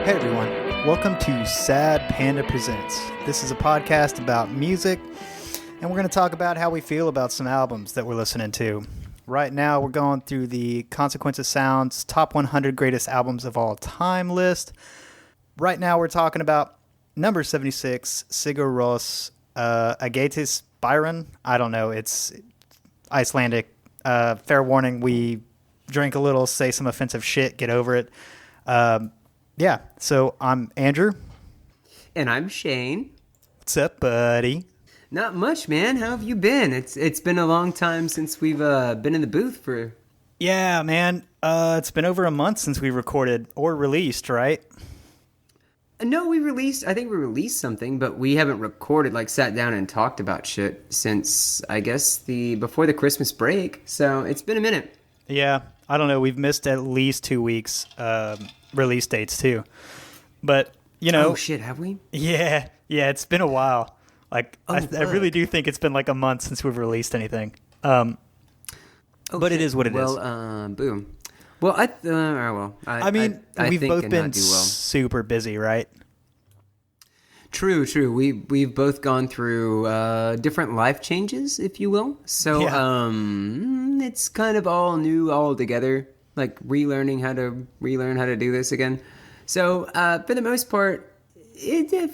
Hey everyone, welcome to Sad Panda Presents. This is a podcast about music, and we're going to talk about how we feel about some albums that we're listening to. Right now, we're going through the Consequence of Sound's Top 100 Greatest Albums of All Time list. Right now, we're talking about number 76, Sigur Ros, agaetis, byrjun. I don't know, it's Icelandic. Fair warning, we drink a little, say some offensive shit, get over it. Yeah, so I'm Andrew. And I'm Shane. What's up, buddy? Not much, man. How have you been? It's been a long time since we've been in the booth for... Yeah, man. It's been over a month since we recorded or released, right? No, I think we released something, but we haven't recorded, like sat down and talked about shit since, I guess, before the Christmas break. So it's been a minute. Yeah, I don't know. We've missed at least 2 weeks release dates, too. But, you know... Oh, shit, have we? Yeah, it's been a while. Like, I really do think it's been like a month since we've released anything. But shit. It is what it is. Well, boom. Well, I we've think both been not do well. super busy, right? True. We've both gone through different life changes, if you will. So it's kind of all new all together, like relearn how to do this again. So for the most part,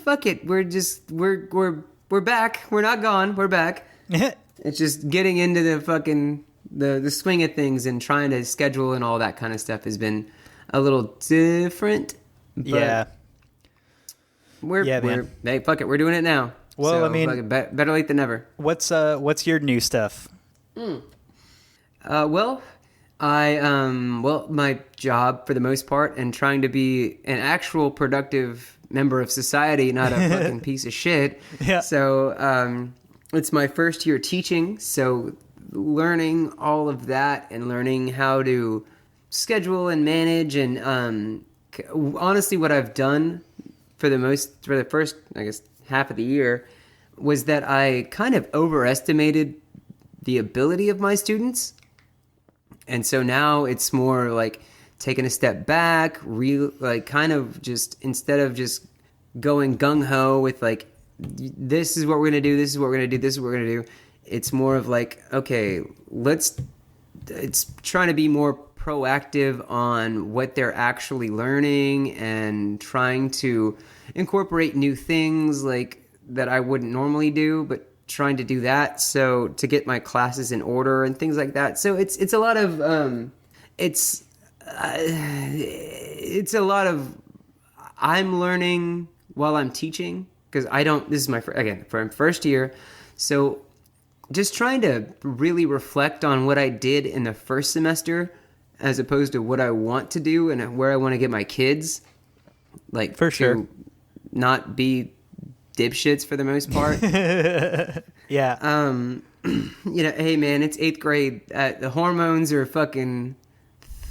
fuck it. We're back. We're not gone. We're back. It's just getting into the fucking the swing of things and trying to schedule and all that kind of stuff has been a little different. But Yeah. Hey, fuck it. We're doing it now. Well, so, I mean, better late than never. What's your new stuff? My job for the most part, and trying to be an actual productive member of society, not a fucking piece of shit. Yeah. So, it's my first year teaching, so learning all of that and learning how to schedule and manage, and honestly, what I've done for the first, I guess, half of the year was that I kind of overestimated the ability of my students. And so now it's more like taking a step back, kind of just, instead of just going gung-ho with like, this is what we're going to do, this is what we're going to do, this is what we're going to do. It's more of like, okay, it's trying to be more proactive on what they're actually learning and trying to incorporate new things like that I wouldn't normally do, but trying to do that so to get my classes in order and things like that. So it's a lot of it's a lot of I'm learning while I'm teaching, because this is my first year, so just trying to really reflect on what I did in the first semester as opposed to what I want to do and where I want to get my kids, like, for sure, to not be dipshits for the most part. Yeah. Hey man, it's 8th grade. The hormones are fucking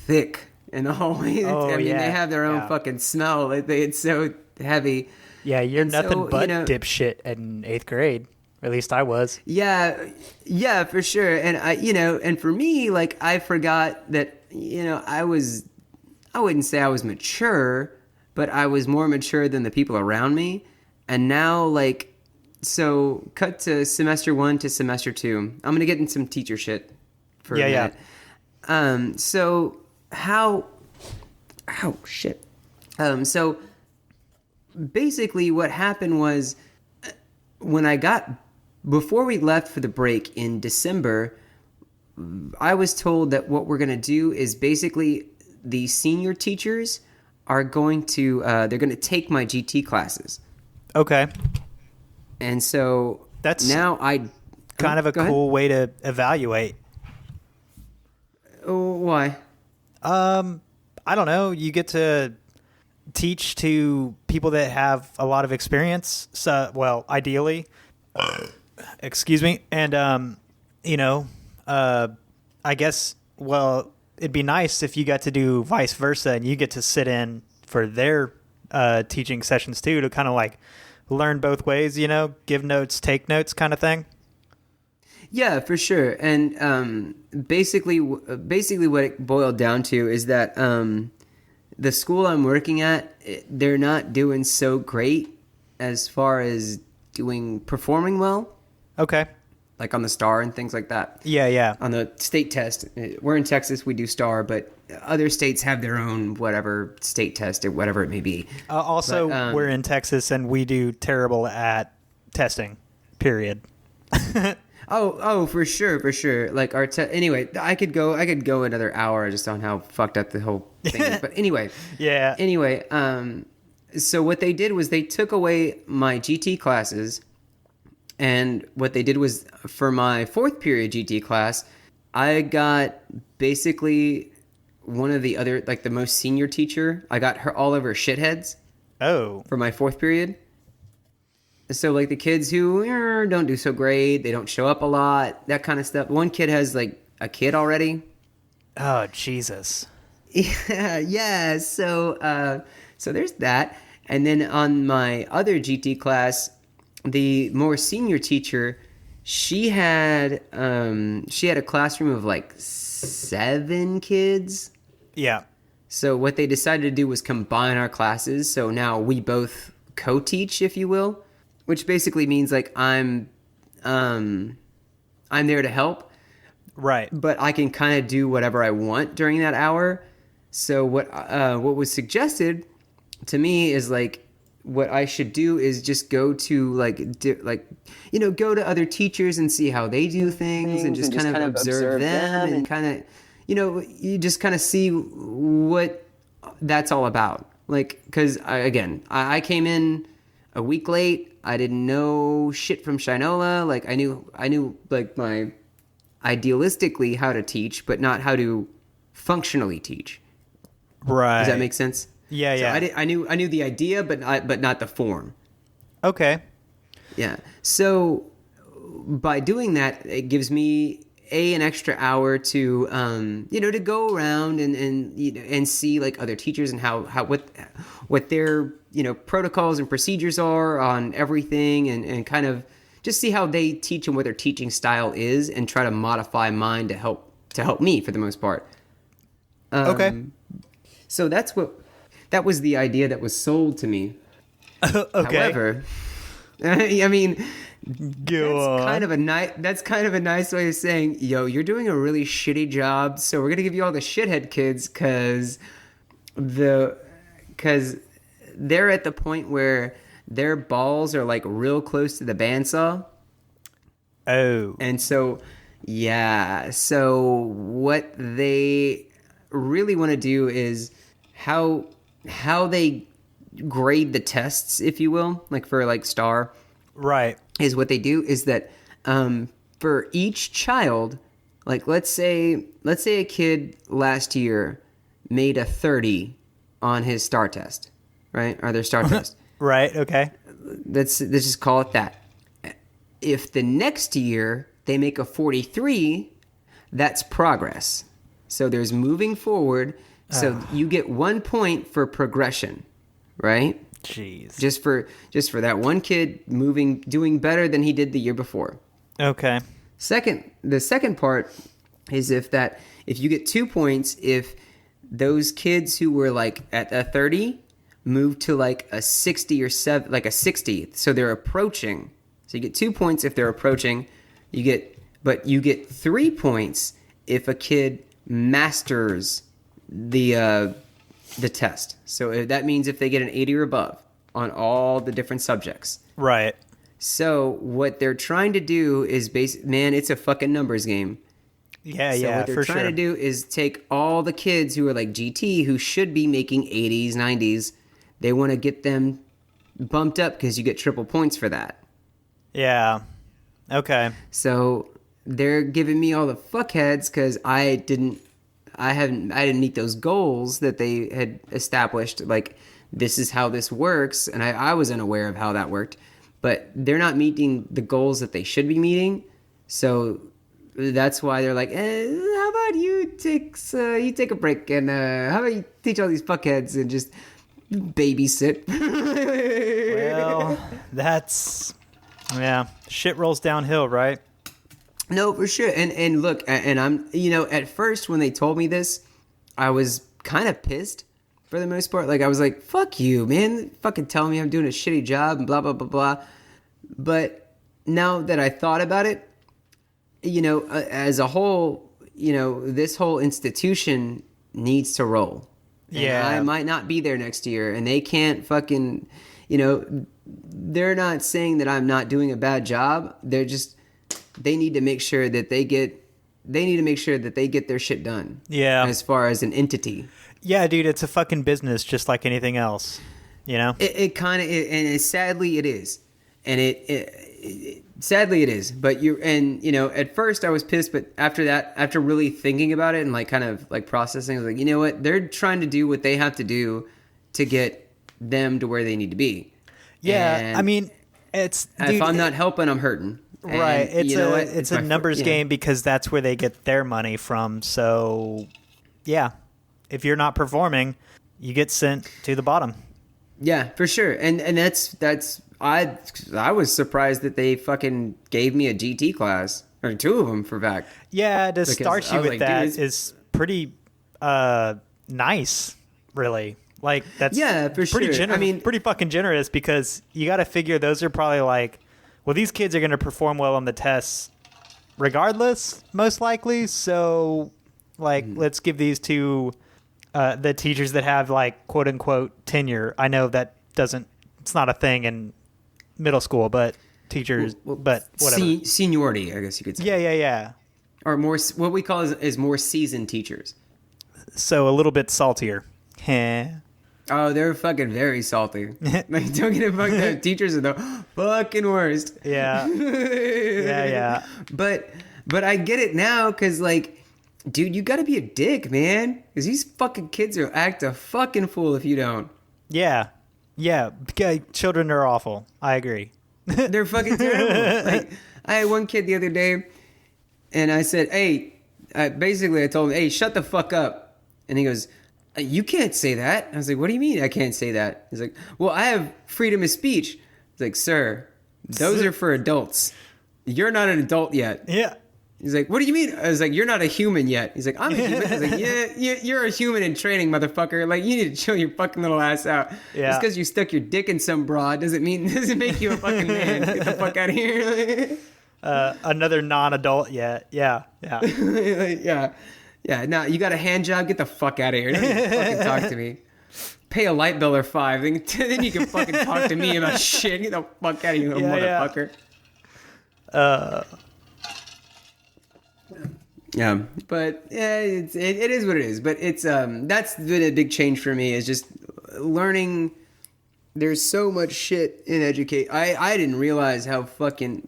thick in the hallway. They have their own fucking smell. It's so heavy. Yeah, you're nothing but dipshit in 8th grade. At least I was. Yeah, for sure. And and for me, like, I forgot that, I wouldn't say I was mature, but I was more mature than the people around me. And now, like, so cut to semester 1 to semester 2. I'm going to get in some teacher shit for a minute. Yeah. So so basically what happened was before we left for the break in December, I was told that what we're going to do is basically the senior teachers are going to, they're going to take my GT classes. Okay. And so that's now kind of a cool way to evaluate. Oh, why? I don't know. You get to teach to people that have a lot of experience. So, well, ideally, excuse me. And, I guess, well, it'd be nice if you got to do vice versa and you get to sit in for their teaching sessions too, to kind of like learn both ways, give notes, take notes kind of thing. Yeah, for sure. And basically what it boiled down to is that the school I'm working at, they're not doing so great as far as performing well. Okay. Like on the STAR and things like that. Yeah. On the state test. We're in Texas, we do STAR, but other states have their own whatever state test or whatever it may be. We're in Texas and we do terrible at testing, period. Oh, for sure. Like anyway, I could go another hour just on how fucked up the whole thing is. But anyway. Yeah. Anyway, so what they did was they took away my GT classes. And what they did was, for my 4th period GT class, I got basically one of the other, like the most senior teacher. I got her all of her shitheads. Oh. For my 4th period. So like the kids who don't do so great, they don't show up a lot, that kind of stuff. One kid has like a kid already. Oh, Jesus. Yeah. So there's that. And then on my other GT class, the more senior teacher, she had a classroom of like 7 kids. Yeah. So what they decided to do was combine our classes. So now we both co-teach, if you will, which basically means like I'm there to help. Right. But I can kind of do whatever I want during that hour. So what was suggested to me is like, what I should do is just go to go to other teachers and see how they do things and just kind of observe them and kind of, you just kind of see what that's all about. Like, because I came in a week late. I didn't know shit from Shinola. Like I knew like my idealistically how to teach, but not how to functionally teach. Right. Does that make sense? Yeah, yeah. So I knew the idea, but not the form. Okay. Yeah. So by doing that, it gives me an extra hour to to go around and see like other teachers and how what their protocols and procedures are on everything and kind of just see how they teach and what their teaching style is and try to modify mine to help me for the most part. Okay. So that was the idea that was sold to me. Okay. However, I mean, Go on. that's kind of a nice way of saying, yo, you're doing a really shitty job, so we're gonna give you all the shithead kids because they're at the point where their balls are like real close to the bandsaw. Oh. And so, yeah. So what they really want to do is how they grade the tests, if you will, like for like STAR. Right. Is what they do is that for each child, like let's say a kid last year made a 30 on his STAR test, right? Or their STAR test. Right. Okay. Let's just call it that. If the next year they make a 43, that's progress. So there's moving forward. So you get 1 point for progression, right? Jeez. Just for that one kid doing better than he did the year before. Okay. The second part is if you get 2 points if those kids who were like at a 30 move to like a 60 or 7, like a 60, so they're approaching. So you get 2 points if they're approaching. You get 3 points if a kid masters the test. So that means if they get an 80 or above on all the different subjects. Right. So what they're trying to do is it's a fucking numbers game. Yeah, so yeah, what they're trying to do is take all the kids who are like GT who should be making 80s, 90s. They want to get them bumped up because you get triple points for that. Yeah. Okay. So they're giving me all the fuckheads because I didn't meet those goals that they had established. Like, this is how this works. And I was unaware of how that worked. But they're not meeting the goals that they should be meeting. So that's why they're like, how about you take a break and how about you teach all these fuckheads and just babysit? Well, shit rolls downhill, right? No, for sure. And look, and I'm, at first when they told me this, I was kind of pissed for the most part. Like, I was like, fuck you, man. Fucking tell me I'm doing a shitty job and blah, blah, blah, blah. But now that I thought about it, as a whole, this whole institution needs to roll. And I might not be there next year, and they can't fucking, they're not saying that I'm not doing a bad job. They need to make sure that they get their shit done. Yeah. As far as an entity. Yeah, dude, it's a fucking business just like anything else, It kind of, and sadly it is. And sadly it is. But at first I was pissed, but after that, after really thinking about it and like kind of like processing, I was like, you know what? They're trying to do what they have to do to get them to where they need to be. Yeah, and I mean, if I'm not helping, I'm hurting. Right. And it's a numbers game because that's where they get their money from. So, yeah, if you're not performing, you get sent to the bottom. Yeah, for sure. And that's I was surprised that they fucking gave me a GT class, or two of them for fact. Yeah, to start you with that is pretty nice, really. Like, that's for pretty sure. I mean, pretty fucking generous, because you got to figure those are probably like, well, these kids are going to perform well on the tests regardless, most likely. So, like, let's give these to the teachers that have, like, quote unquote tenure. I know that it's not a thing in middle school, but teachers, but whatever. Seniority, I guess you could say. Yeah. Or more, what we call is more seasoned teachers. So a little bit saltier. Oh, they're fucking very salty. Like, don't get it fucked up. Teachers are the fucking worst. Yeah. Yeah. But I get it now, because, like, dude, you gotta be a dick, man. Because these fucking kids will act a fucking fool if you don't. Yeah. Children are awful. I agree. They're fucking terrible. Like, I had one kid the other day, and I said, hey, basically I told him, hey, shut the fuck up. And he goes, you can't say that. I was like, what do you mean I can't say that? He's like, well, I have freedom of speech. It's like, sir, those are for adults. You're not an adult yet. Yeah. He's like, what do you mean? I was like, you're not a human yet. He's like, I'm a human. I was like, yeah, you're a human in training, motherfucker. Like, you need to chill your fucking little ass out. Yeah. Just because you stuck your dick in some broad doesn't make you a fucking man. Get the fuck out of here. Another non-adult yet. Yeah. Yeah, no, you got a hand job? Get the fuck out of here. Don't even fucking talk to me. Pay a light bill or $5. Then you can fucking talk to me about shit. Get the fuck out of here, little motherfucker. Yeah, but it is what it is. But it's that's been a big change for me, is just learning. There's so much shit in educate. I didn't realize how fucking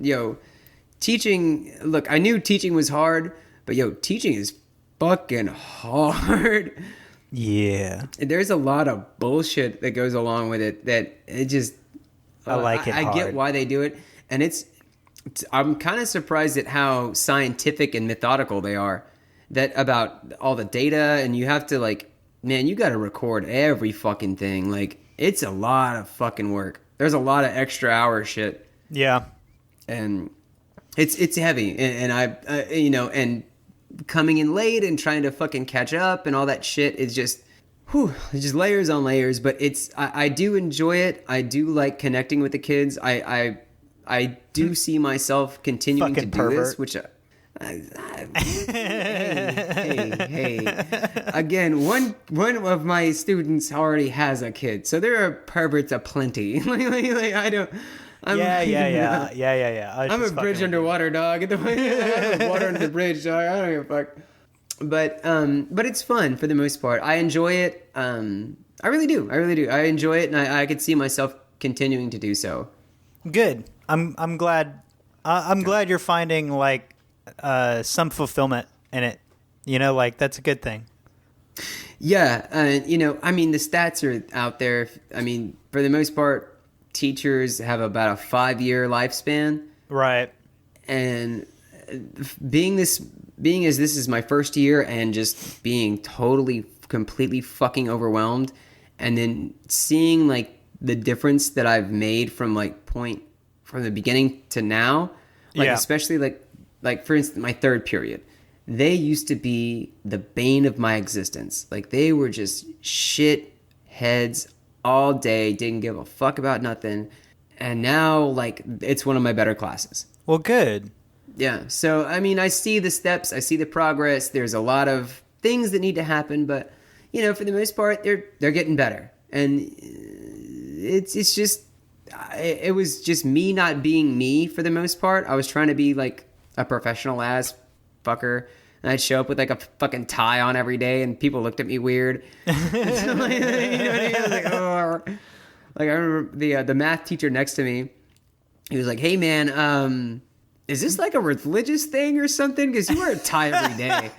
teaching. Look, I knew teaching was hard, but teaching is fucking hard. Yeah. There's a lot of bullshit that goes along with it that it just I like it hard. I get why they do it, and I'm kind of surprised at how scientific and methodical they are, that about all the data, and you have to, like, man, you got to record every fucking thing. Like, it's a lot of fucking work. There's a lot of extra hour shit. Yeah. And it's heavy, and and coming in late and trying to fucking catch up and all that shit is just, it's just layers on layers. But I do enjoy it. I do like connecting with the kids. I do see myself continuing fucking to do pervert. this, which hey. Again, one of my students already has a kid, so there are perverts aplenty. like I don't. Yeah. I'm a bridge underwater, dog. Get the water under the bridge, dog. I don't give a fuck. But it's fun for the most part. I enjoy it. I really do. I enjoy it, and I could see myself continuing to do so. Good. I'm glad. I'm glad you're finding, like, some fulfillment in it. Like, that's a good thing. Yeah, I mean, the stats are out there. I mean, for the most part, teachers have about a 5-year lifespan. Right. And being as this is my first year, and just being completely fucking overwhelmed, and then seeing, like, the difference that I've made from the beginning to now, like, especially like for instance, my third period, they used to be the bane of my existence. Like, they were just shit heads all day, didn't give a fuck about nothing. And now, like, it's one of my better classes. Well, good. Yeah. So, I mean, I see the steps, I see the progress. There's a lot of things that need to happen, but, you know, for the most part, they're getting better. And it's just, it was just me not being me for the most part. I was trying to be like a professional ass fucker. And I'd show up with like a fucking tie on every day, and people looked at me weird. So, like, you know what I mean? I was like, oh. Like, I remember the math teacher next to me. He was like, "Hey, man, is this like a religious thing or something? Because you wear a tie every day."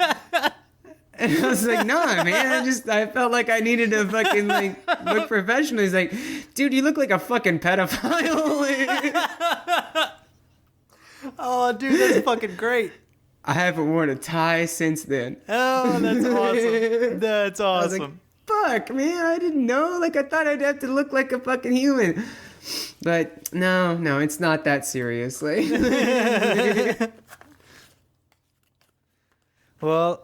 And I was like, "No, man. I felt like I needed to fucking like look professional." He's like, "Dude, you look like a fucking pedophile." Oh, dude, that's fucking great. I haven't worn a tie since then. Oh, that's awesome. That's awesome. Like, fuck, man, I didn't know. Like, I thought I'd have to look like a fucking human. But no, it's not that serious. Like, well,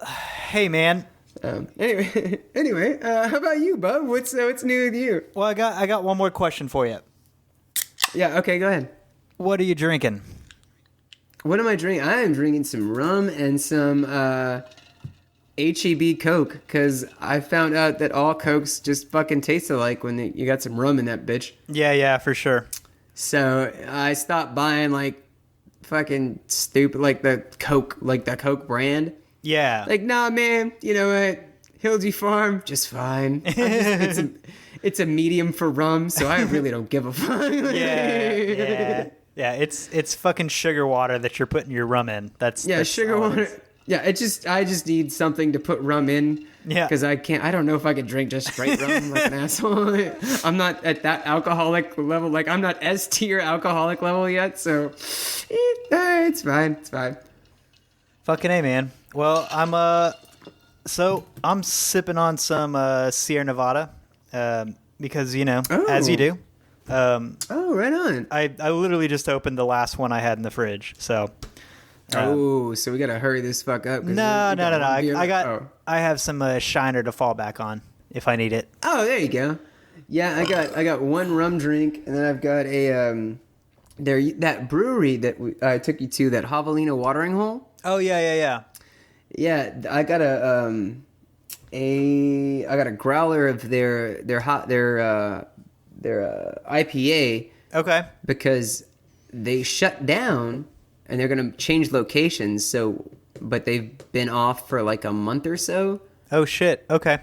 hey, man. Anyway, how about you, bub? What's new with you? Well, I got one more question for you. Yeah, okay, go ahead. What are you drinking? What am I drinking? I am drinking some rum and some HEB Coke, because I found out that all Cokes just fucking taste alike when you got some rum in that bitch. Yeah, for sure. So I stopped buying like fucking stupid, like the Coke brand. Yeah. Like, nah, man, you know what? Hillsy Farm, just fine. It's a medium for rum, so I really don't give a fuck. Yeah, it's fucking sugar water that you're putting your rum in. That's sugar water. Yeah, I just need something to put rum in. Yeah, because I don't know if I could drink just straight rum like an asshole. I'm not at that alcoholic level. Like, I'm not S tier alcoholic level yet. So it's fine. It's fine. Fucking A, man. Well, I'm sipping on some Sierra Nevada because, you know, as you do. Right on. I literally just opened the last one I had in the fridge, so. So we gotta hurry this fuck up. No. I have some Shiner to fall back on if I need it. Oh, there you go. Yeah, I got one rum drink, and then I've got a that brewery that I took you to, that Javelina watering hole. Oh yeah. Yeah, I got a growler of their IPA. Okay. Because they shut down and they're going to change locations. But they've been off for like a month or so. Oh shit. Okay.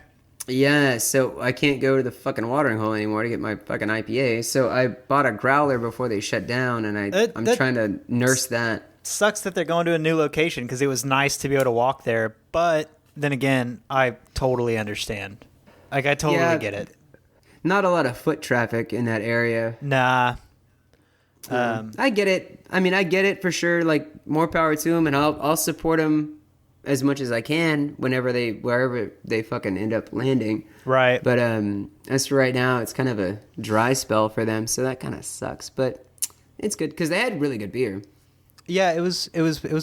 Yeah, so I can't go to the fucking watering hole anymore to get my fucking IPA. So I bought a growler before they shut down, and I'm trying to nurse that. Sucks that they're going to a new location, because it was nice to be able to walk there. But then again, I totally understand. Like, I totally get it. Not a lot of foot traffic in that area. Nah. I get it. I mean, I get it for sure. Like, more power to them, and I'll support them as much as I can wherever they fucking end up landing. Right. But as for right now, it's kind of a dry spell for them, so that kind of sucks. But it's good because they had really good beer. Yeah, it was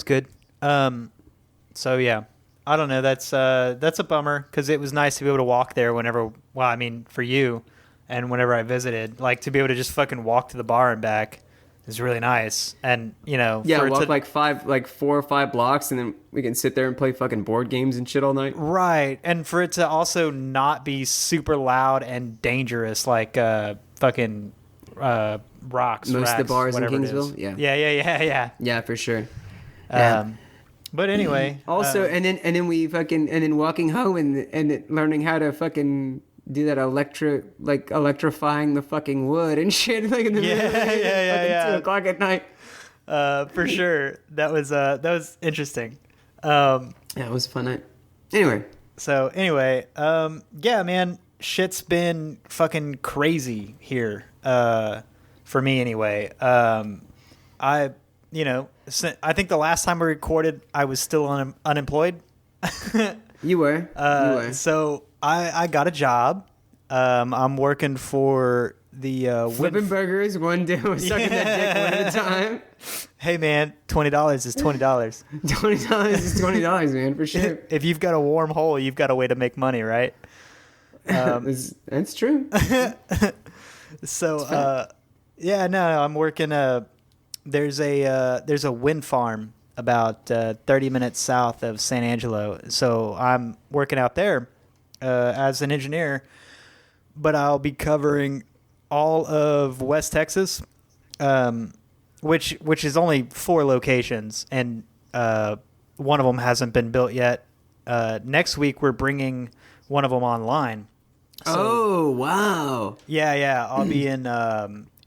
good. So yeah, I don't know. That's a bummer, because it was nice to be able to walk there whenever. Well, I mean, for you, and whenever I visited, like, to be able to just fucking walk to the bar and back is really nice. And, you know, walk like 4 or 5 blocks, and then we can sit there and play fucking board games and shit all night. Right, and for it to also not be super loud and dangerous, like fucking rocks. Most of the bars in Kingsville, yeah. Yeah, for sure. But anyway, also, and then walking home and learning how to fucking do that electrifying the fucking wood and shit, like in the middle of 2:00 at night. For sure, that was interesting. Yeah, it was a fun night. Anyway, yeah, man, shit's been fucking crazy here. For me anyway. I think the last time we recorded, I was still unemployed. You were. So I got a job. I'm working for the flipping burgers one day, sucking that dick one at a time. Hey man, $20 is $20. $20 is $20, man, for sure. If you've got a warm hole, you've got a way to make money, right? That's true. So, yeah, no, I'm working. There's a wind farm about 30 minutes south of San Angelo. So I'm working out there as an engineer, but I'll be covering all of West Texas, which is only 4 locations, and one of them hasn't been built yet. Next week we're bringing one of them online. So, oh, wow. Yeah. I'll be in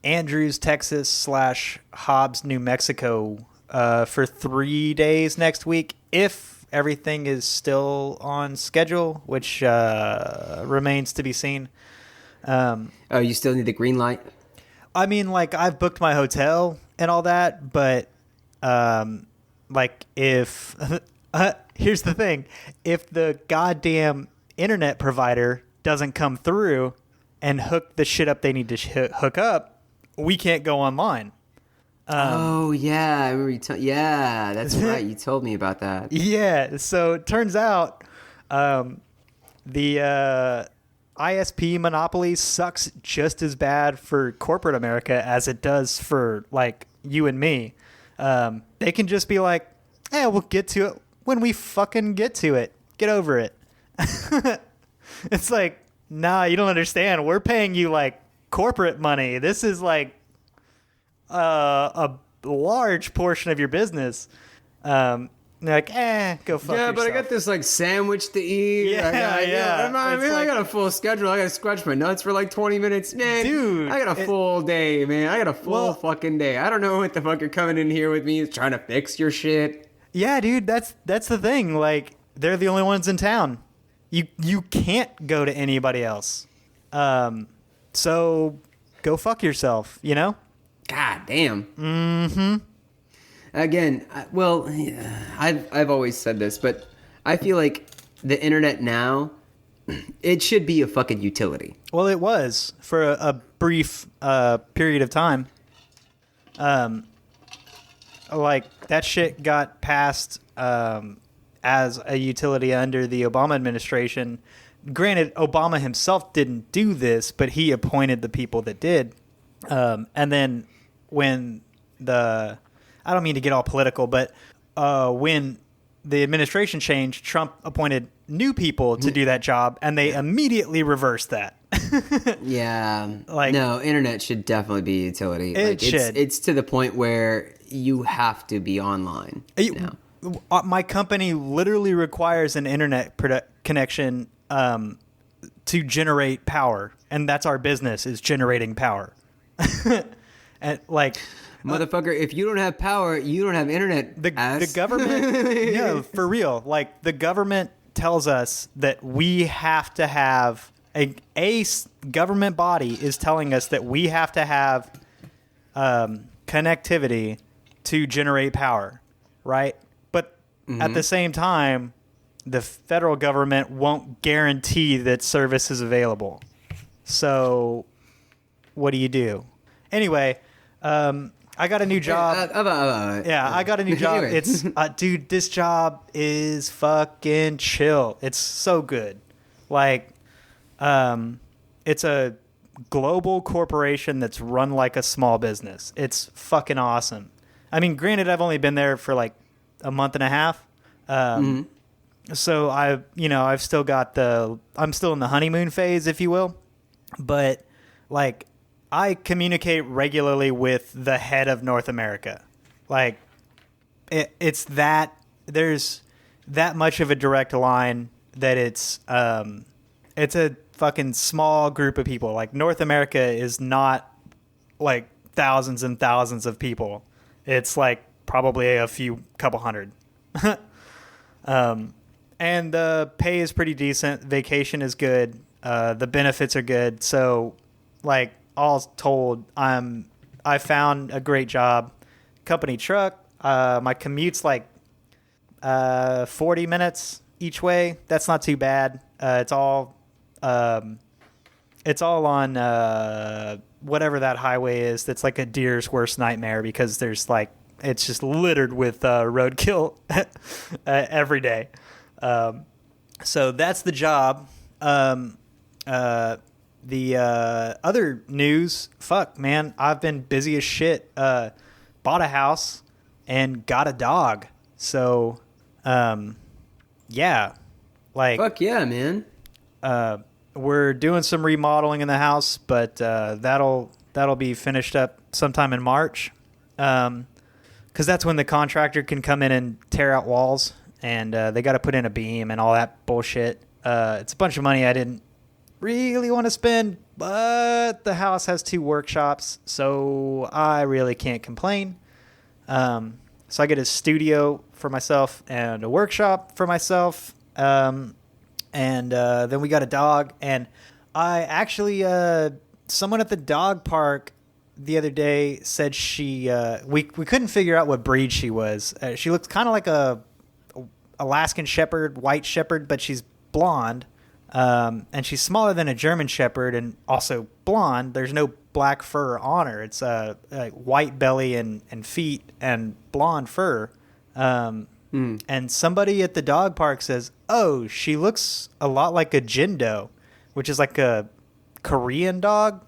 Andrews, Texas / Hobbs, New Mexico for 3 days next week, if everything is still on schedule, which remains to be seen. You still need the green light? I mean, like, I've booked my hotel and all that, but like, if here's the thing, if the goddamn internet provider doesn't come through and hook the shit up they need to hook up, we can't go online. Oh, yeah. I remember yeah, that's right. You told me about that. Yeah. So it turns out the ISP monopoly sucks just as bad for corporate America as it does for, like, you and me. They can just be like, we'll get to it when we fucking get to it. Get over it. It's like, nah, you don't understand. We're paying you, like, corporate money. This is, like, a large portion of your business. Like, go fuck yourself. But I got this, like, sandwich to eat. Yeah. I got a full schedule. I got to scratch my nuts for like 20 minutes. Man, dude, I got a full day, man. I got a full fucking day. I don't know what the fuck you're coming in here with me trying to fix your shit. Yeah, dude, that's the thing. Like, they're the only ones in town. You can't go to anybody else. So go fuck yourself, you know? God damn. Mm-hmm. Again, I've always said this, but I feel like the internet now, it should be a fucking utility. Well, it was for a brief period of time. Like, that shit got passed as a utility under the Obama administration. Granted, Obama himself didn't do this, but he appointed the people that did. And then when I don't mean to get all political, but when the administration changed, Trump appointed new people to do that job, and they immediately reversed that. Yeah. Like, no, internet should definitely be a utility. It should. It's to the point where you have to be online now. My company literally requires an internet connection to generate power, and that's our business, is generating power. And, like, motherfucker, if you don't have power, you don't have internet. The government, no, for real. Like, the government tells us that we have to have a government body is telling us that we have to have connectivity to generate power, right? But at the same time, the federal government won't guarantee that service is available. So what do? Anyway, I got a new job. I got a new job. Anyway. It's dude, this job is fucking chill. It's so good. Like, it's a global corporation that's run like a small business. It's fucking awesome. I mean, granted, I've only been there for like a month and a half. So I've still got I'm still in the honeymoon phase, if you will. But, like, I communicate regularly with the head of North America. Like, it's that there's that much of a direct line that it's a fucking small group of people. Like, North America is not like thousands and thousands of people. It's like probably a couple hundred. And the pay is pretty decent. Vacation is good. The benefits are good. So, like, all told, I found a great job. Company truck. My commute's like 40 minutes each way. That's not too bad. It's all on whatever that highway is. That's like a deer's worst nightmare, because there's like, it's just littered with roadkill every day. So that's the job. The other news, fuck, man, I've been busy as shit. Bought a house and got a dog. So, yeah, like, fuck yeah, man. We're doing some remodeling in the house, but that'll be finished up sometime in March, because that's when the contractor can come in and tear out walls, and they got to put in a beam and all that bullshit. It's a bunch of money I didn't really want to spend, but the house has 2 workshops, so I really can't complain. So I get a studio for myself and a workshop for myself. And then we got a dog, and I actually, someone at the dog park the other day said we couldn't figure out what breed she was. She looks kind of like a Alaskan Shepherd, white Shepherd, but she's blonde. And she's smaller than a German Shepherd and also blonde. There's no black fur on her. It's like white belly and feet and blonde fur. And somebody at the dog park says, oh, she looks a lot like a Jindo, which is like a Korean dog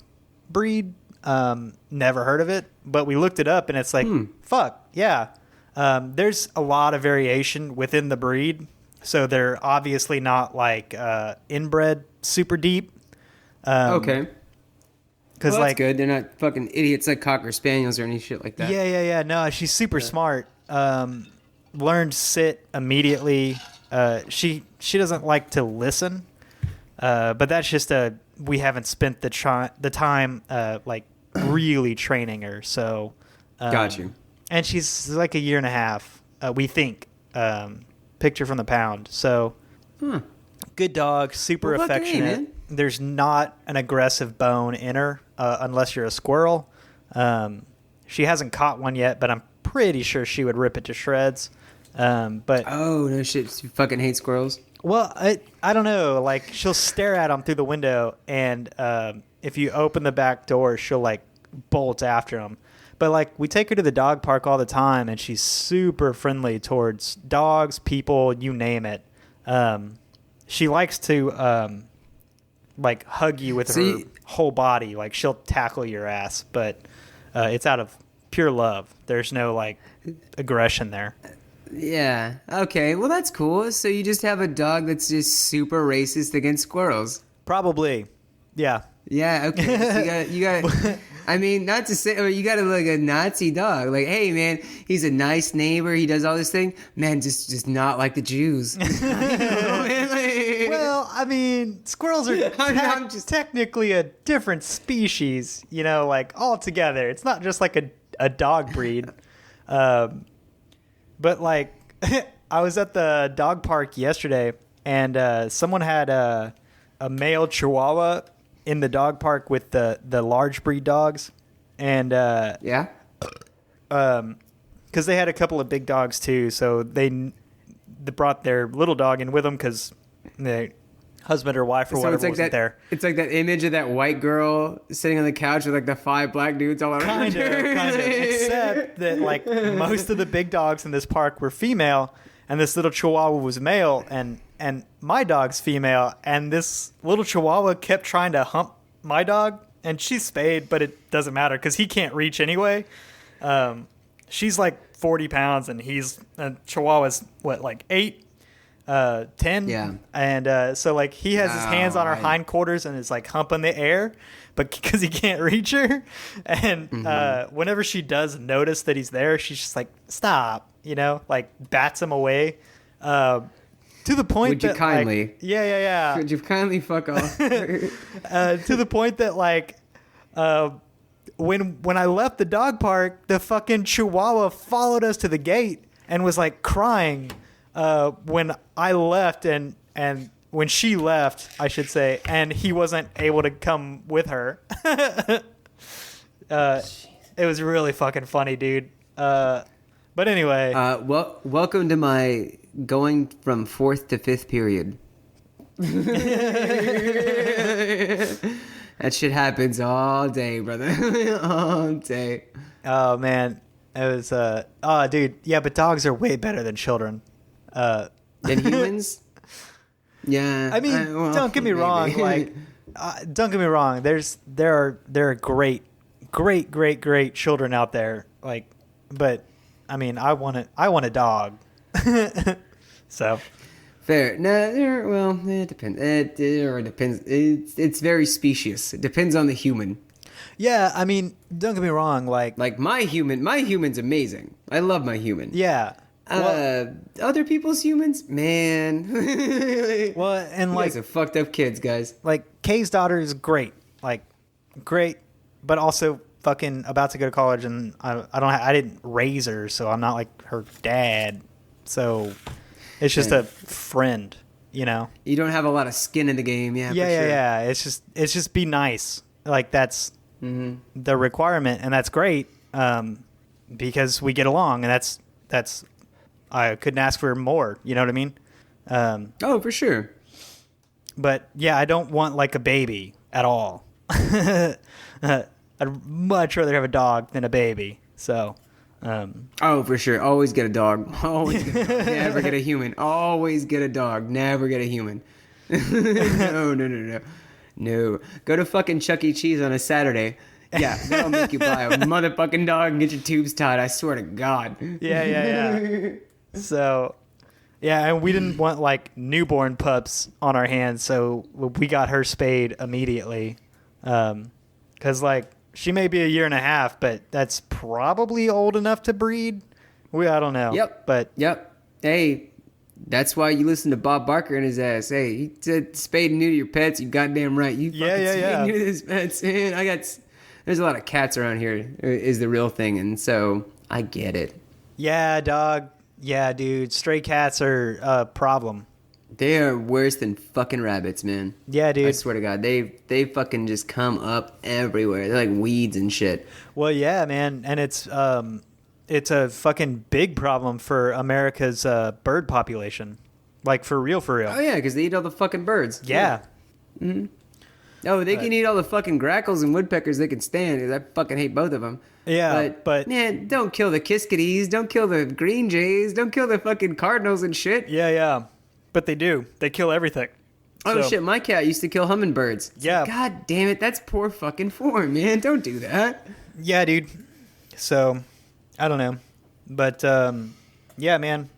breed. Never heard of it, but we looked it up and it's like, fuck, yeah. There's a lot of variation within the breed. So they're obviously not like inbred super deep. Okay. Because that's good. They're not fucking idiots like Cocker Spaniels or any shit like that. Yeah. No, she's super smart. Learned sit immediately. She doesn't like to listen, but that's just we haven't spent the time like really training her. So got you. And she's like a year and a half. We think. Picture from the pound. So good dog, super affectionate. There's not an aggressive bone in her unless you're a squirrel. She hasn't caught one yet, but I'm pretty sure she would rip it to shreds. But oh no shit, you fucking hate squirrels. Well, I don't know. Like she'll stare at them through the window, and if you open the back door, she'll like bolt after them. But like we take her to the dog park all the time, and she's super friendly towards dogs, people, you name it. She likes to like hug you with her whole body. Like she'll tackle your ass, but it's out of pure love. There's no like aggression there. Yeah. Okay. Well, that's cool. So you just have a dog that's just super racist against squirrels. Probably. Yeah. Yeah. Okay. So you got. I mean, not to say, you got like a Nazi dog. Like, hey, man, he's a nice neighbor. He does all this thing. Man, just not like the Jews. Well, I mean, squirrels are technically a different species, you know, like altogether. It's not just like a dog breed. But like, I was at the dog park yesterday, and someone had a male Chihuahua in the dog park with the large breed dogs, and yeah, because they had a couple of big dogs too, so they brought their little dog in with them because the husband or wife or whatever wasn't there. It's like that image of that white girl sitting on the couch with like the 5 black dudes all around kind of, except that like most of the big dogs in this park were female, and this little Chihuahua was male, and my dog's female, and this little Chihuahua kept trying to hump my dog, and she's spayed, but it doesn't matter because he can't reach anyway. She's like 40 pounds, and Chihuahua's what, like 8, 10? Yeah. And so like he has his hands on her hindquarters and is like humping the air, but because he can't reach her. And whenever she does notice that he's there, she's just like, stop, you know, like bats him away. To the point Would you that kindly? Like, yeah. Would you kindly fuck off? To the point that like, when I left the dog park, the fucking Chihuahua followed us to the gate and was like crying when I left and when she left, I should say, and he wasn't able to come with her. It was really fucking funny, dude. But anyway, welcome to my going from 4th to 5th period. That shit happens all day, brother. All day. Oh man, it was dude, yeah, but dogs are way better than children. Than humans? Yeah. I mean, don't get me wrong, like don't get me wrong. There are great children out there. Like, but I mean, I want a dog. So Fair. No, well, it depends. It depends. It's very specious. It depends on the human. yeah, I mean, don't get me wrong. Like My human's amazing. I love my human. yeah. Well, Other people's humans, man. well, and You like guys are fucked up kids, guys. like Kay's daughter is great, like great, but also fucking about to go to college, and I didn't raise her, so I'm not like her dad. So it's just a friend, you know. You don't have a lot of skin in the game, yeah. Yeah, for sure. yeah. It's just be nice. Like that's the requirement, and that's great because we get along, and that's I couldn't ask for more. You know what I mean? Oh, for sure. But yeah, I don't want like a baby at all. I'd much rather have a dog than a baby. So, Oh, for sure. Always get a dog. Always get a dog. Never get a human. Always get a dog. Never get a human. No. Go to fucking Chuck E. Cheese on a Saturday. Yeah, they'll make you buy a motherfucking dog and get your tubes tied. I swear to God. yeah. So, yeah, and we didn't want like newborn pups on our hands, so we got her spayed immediately. 'Cause like she may be a year and a half, but that's probably old enough to breed. I don't know. Yep. Hey, that's why you listen to Bob Barker and his ass. Hey, he said spade and neuter your pets. You goddamn right. You fucking spade and neuter his pets. Man, there's a lot of cats around here is the real thing, and so I get it. Yeah, dog. Yeah, dude. Stray cats are a problem. They are worse than fucking rabbits, man. Yeah, dude. I swear to God, they fucking just come up everywhere. They're like weeds and shit. Well, yeah, man, and it's a fucking big problem for America's bird population. Like for real. Oh yeah, because they eat all the fucking birds. Yeah. Oh, they can eat all the fucking grackles and woodpeckers they can stand. I fucking hate both of them. Yeah, but man, don't kill the kiskadees. Don't kill the green jays. Don't kill the fucking cardinals and shit. Yeah. But they do. They kill everything. Oh shit, my cat used to kill hummingbirds. Yeah. God damn it, that's poor fucking form, man. Don't do that. Yeah, dude. So, I don't know. But, yeah, man.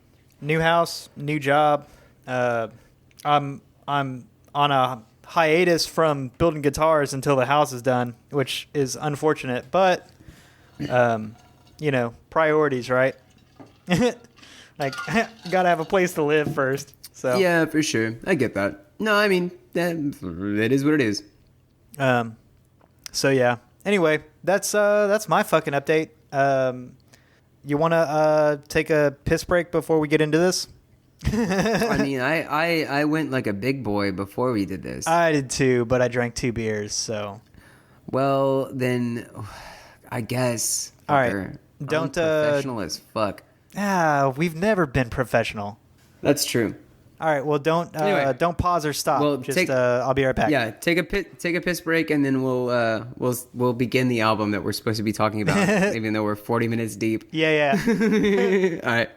New house, new job. I'm on a hiatus from building guitars until the house is done, which is unfortunate. But, priorities, right? Like, gotta have a place to live first. So yeah, for sure. I get that. No, I mean, it is what it is. So yeah. Anyway, that's my fucking update. You want to take a piss break before we get into this? I mean, I went like a big boy before we did this. I did too, but I drank 2 beers, so. Well, then, I guess. All right. Don't professional as fuck. We've never been professional. That's true. All right. Well, don't pause or stop. Well, I'll be right back. Yeah, take a piss break, and then we'll begin the album that we're supposed to be talking about, even though we're 40 minutes deep. Yeah. All right.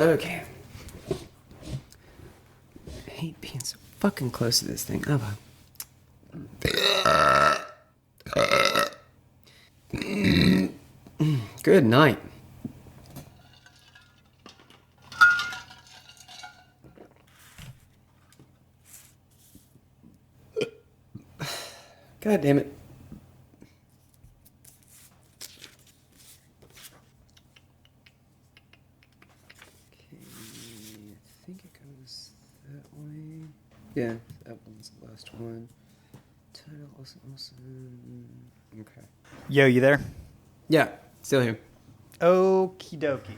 Okay. I hate being so fucking close to this thing. Oh, good night. God damn it. Yeah, that one's the last one. Title awesome. Okay. Yo, you there? Yeah, still here. Okie dokie.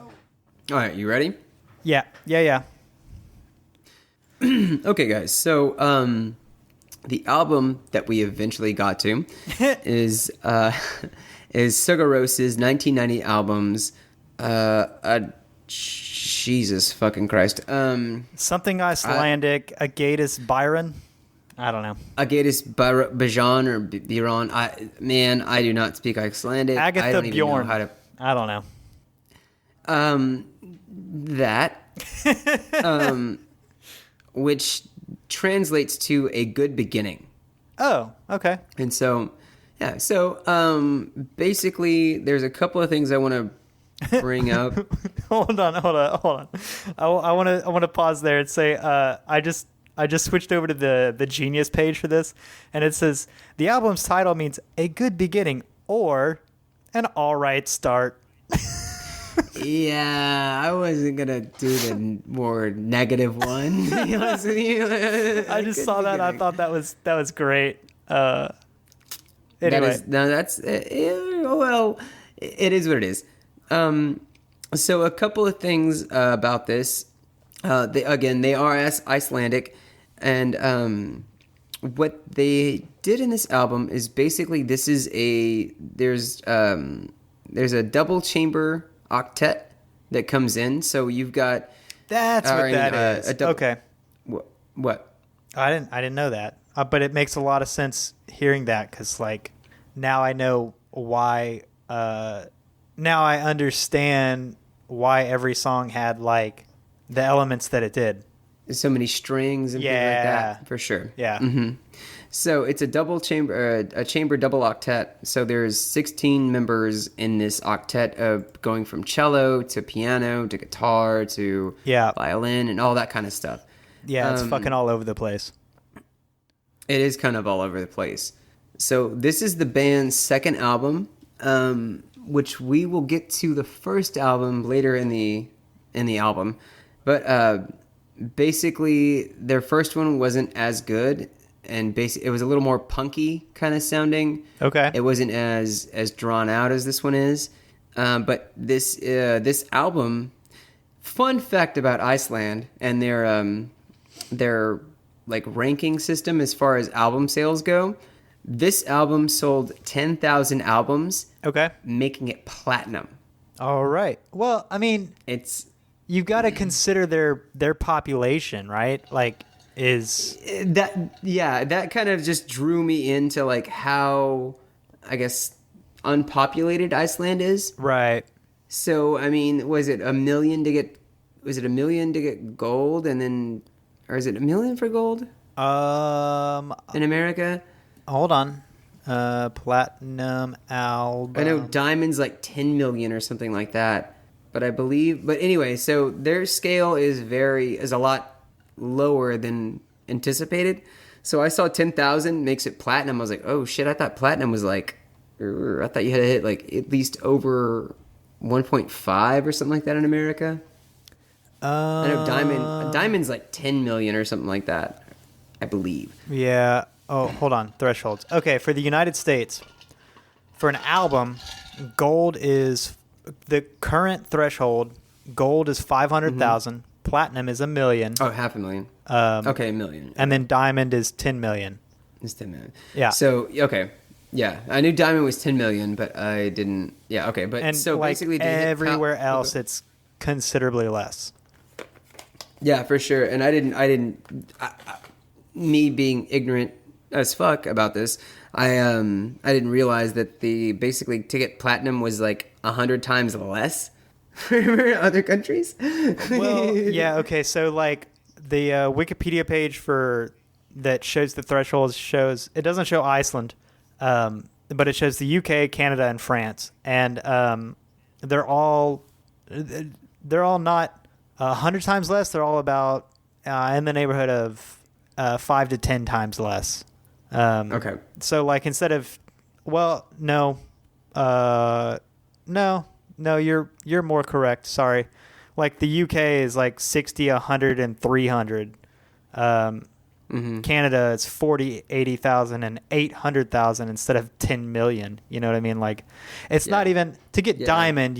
All right, you ready? Yeah. Okay, guys. So, the album that we eventually got to is Sigur Ros's 1990 albums. Jesus fucking Christ. Something Icelandic, agaetis, byrjun. I don't know. Agaetis byrjun or byrjun. I do not speak Icelandic. I Agatha don't even Bjorn. know how to. I don't know. That, which translates to a good beginning. Oh, okay. And so, yeah. So, basically, there's a couple of things I want to bring up. hold on. I want to pause there and say, I just switched over to the Genius page for this, and it says the album's title means a good beginning or an all right start. Yeah, I wasn't gonna do the more negative one. To be honest with you. I just saw that. I thought that was great. Anyway, that's well, it is what it is. So a couple of things about this. They are Icelandic, and what they did in this album is basically there's a double chamber octet that comes in. So you've got is. Okay. What? I didn't know that, but it makes a lot of sense hearing that because like now I know why. Now I understand why every song had like the elements that it did. There's so many strings and things like that, for sure. Yeah. Mm-hmm. So it's a double chamber, a chamber double octet. So there's 16 members in this octet, going from cello to piano to guitar to violin and all that kind of stuff. Yeah, it's fucking all over the place. It is kind of all over the place. So this is the band's second album, which we will get to the first album later in the album. But basically, their first one wasn't as good. And it was a little more punky kind of sounding. Okay. It wasn't as drawn out as this one is. But this album, fun fact about Iceland and their like ranking system as far as album sales go. This album sold 10,000 albums. Okay. Making it platinum. All right. Well, I mean, you've got to consider their population, right? Like. That kind of just drew me into like how I guess unpopulated Iceland is. Right. So I mean, was it $1 million to get gold, and then, or is it $1 million for gold? In America? Hold on. Platinum album. I know diamond's like 10 million or something like that. But anyway, so their scale is a lot lower than anticipated. So I saw 10,000 makes it platinum. I was like, oh shit, I thought platinum was like, I thought you had to hit like at least over 1.5 or something like that in America. I know diamond's like 10 million or something like that, I believe. Yeah. Oh, hold on. Thresholds. Okay, for the United States, for an album, gold is the current threshold. Gold is 500,000. Mm-hmm. Platinum is $1 million. Oh, $500,000. Okay, $1 million. And then diamond is 10 million. It's 10 million. Yeah. So, okay. Yeah. I knew diamond was 10 million, but I didn't. Yeah, okay. But and so like basically, everywhere else, it's considerably less. Yeah, for sure. And I didn't, me being ignorant as fuck about this, I didn't realize that basically to get platinum was like 100 times less for other countries. Well, yeah, okay. So like the Wikipedia page that shows the thresholds shows it doesn't show Iceland, but it shows the UK, Canada, and France, and they're all not 100 times less. They're all about in the neighborhood of 5 to 10 times less. Okay. So like instead of, well, no, you're more correct. Sorry. Like the UK is like 60, 100, and 300. Mm-hmm. Canada is 40, 80,000, and 800,000 instead of 10 million. You know what I mean? Like it's not even to get diamond.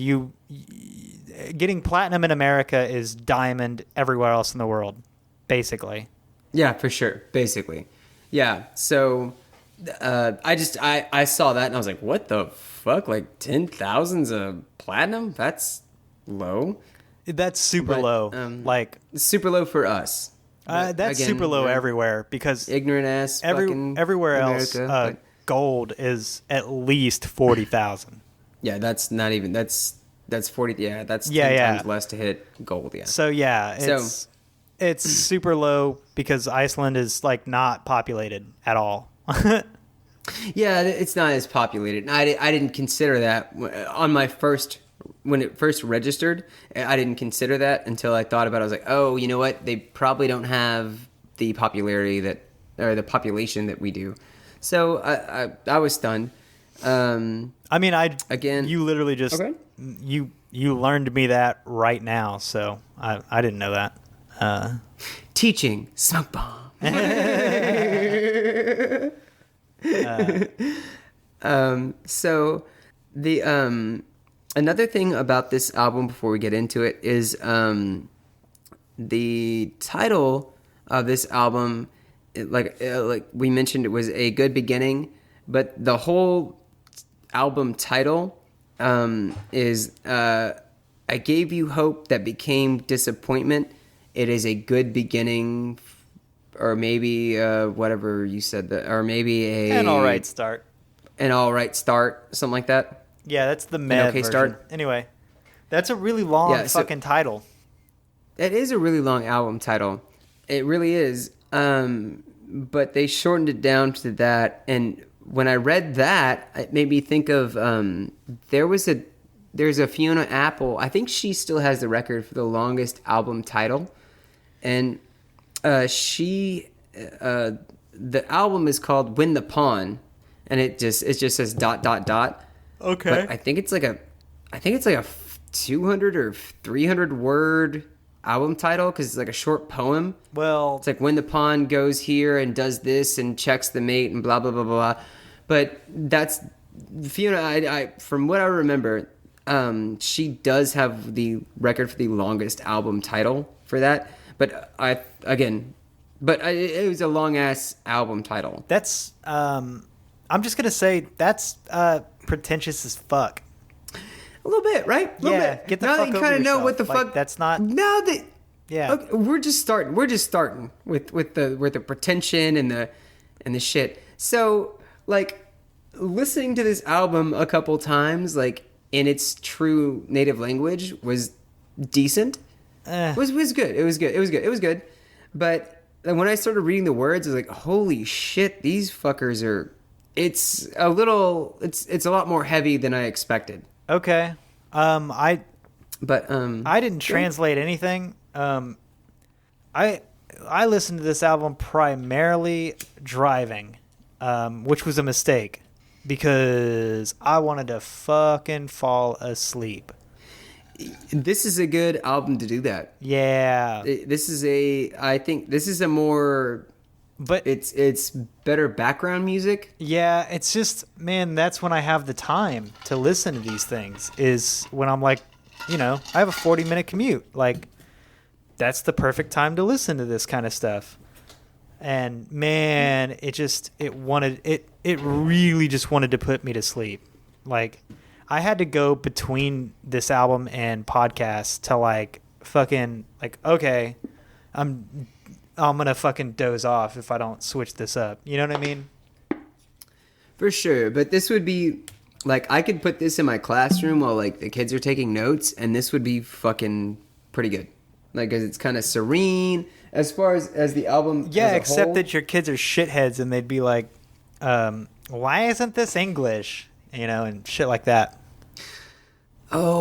Getting platinum in America is diamond everywhere else in the world, basically. Yeah, for sure. Basically. Yeah. So I saw that and I was like, what the fuck? Like 10,000's a platinum? That's low. That's super low. Super low for us. That's again, super low everywhere because ignorant ass fucking everywhere America, else, gold is at least 40,000. Yeah, that's not even that's 40. Yeah, that's 10 times less to hit gold. Yeah. So yeah, it's super low because Iceland is like not populated at all. Yeah, it's not as populated. I didn't consider that on my when it first registered. I didn't consider that until I thought about it. I was like, oh, you know what? They probably don't have the popularity or the population that we do. So I was stunned. I mean, you literally just you learned me that right now, so I didn't know that. Teaching smoke bomb. So the another thing about this album before we get into it is the title of this album, like we mentioned, it was A Good Beginning, but the whole album title is I gave you hope that became disappointment. It is a good beginning, or maybe whatever you said, that, or maybe an all right start. An all right start, something like that. Yeah, that's the med version. Start. Anyway, that's a really long fucking title. It is a really long album title. It really is. But they shortened it down to that, and when I read that, it made me think of there's a Fiona Apple. I think she still has the record for the longest album title, and the album is called Win the Pawn, and it just says ... Okay. But I think it's like a 200 or 300 word album title because it's like a short poem. Well, it's like when the pawn goes here and does this and checks the mate and blah blah blah blah. But that's Fiona. I from what I remember, she does have the record for the longest album title for that. But it was a long ass album title. That's I'm just gonna say that's pretentious as fuck. A little bit, right? A little bit. Get the now fuck that you kind of know what the fuck. That's not. Now that yeah, okay, we're just starting with the pretension and the shit. So like listening to this album a couple times, like in its true native language, was decent. Was good. It was good. But when I started reading the words, I was like, holy shit, these fuckers are. It's a lot more heavy than I expected. Okay. I didn't translate anything. I listened to this album primarily driving, which was a mistake because I wanted to fucking fall asleep. This is a good album to do that. Yeah. I think this is a more, but it's better background music. Yeah, it's just, man, that's when I have the time to listen to these things, is when I'm like, I have a 40-minute commute. Like, that's the perfect time to listen to this kind of stuff. And man, it really just wanted to put me to sleep. Like, I had to go between this album and podcasts to like fucking like, okay, I'm gonna fucking doze off if I don't switch this up. You know what I mean? For sure. But this would be like, I could put this in my classroom while like the kids are taking notes, and this would be fucking pretty good. Like, cause it's kind of serene as far as the album. Yeah, as a except whole. that your kids are shitheads and they'd be like, why isn't this English? And shit like that. Oh.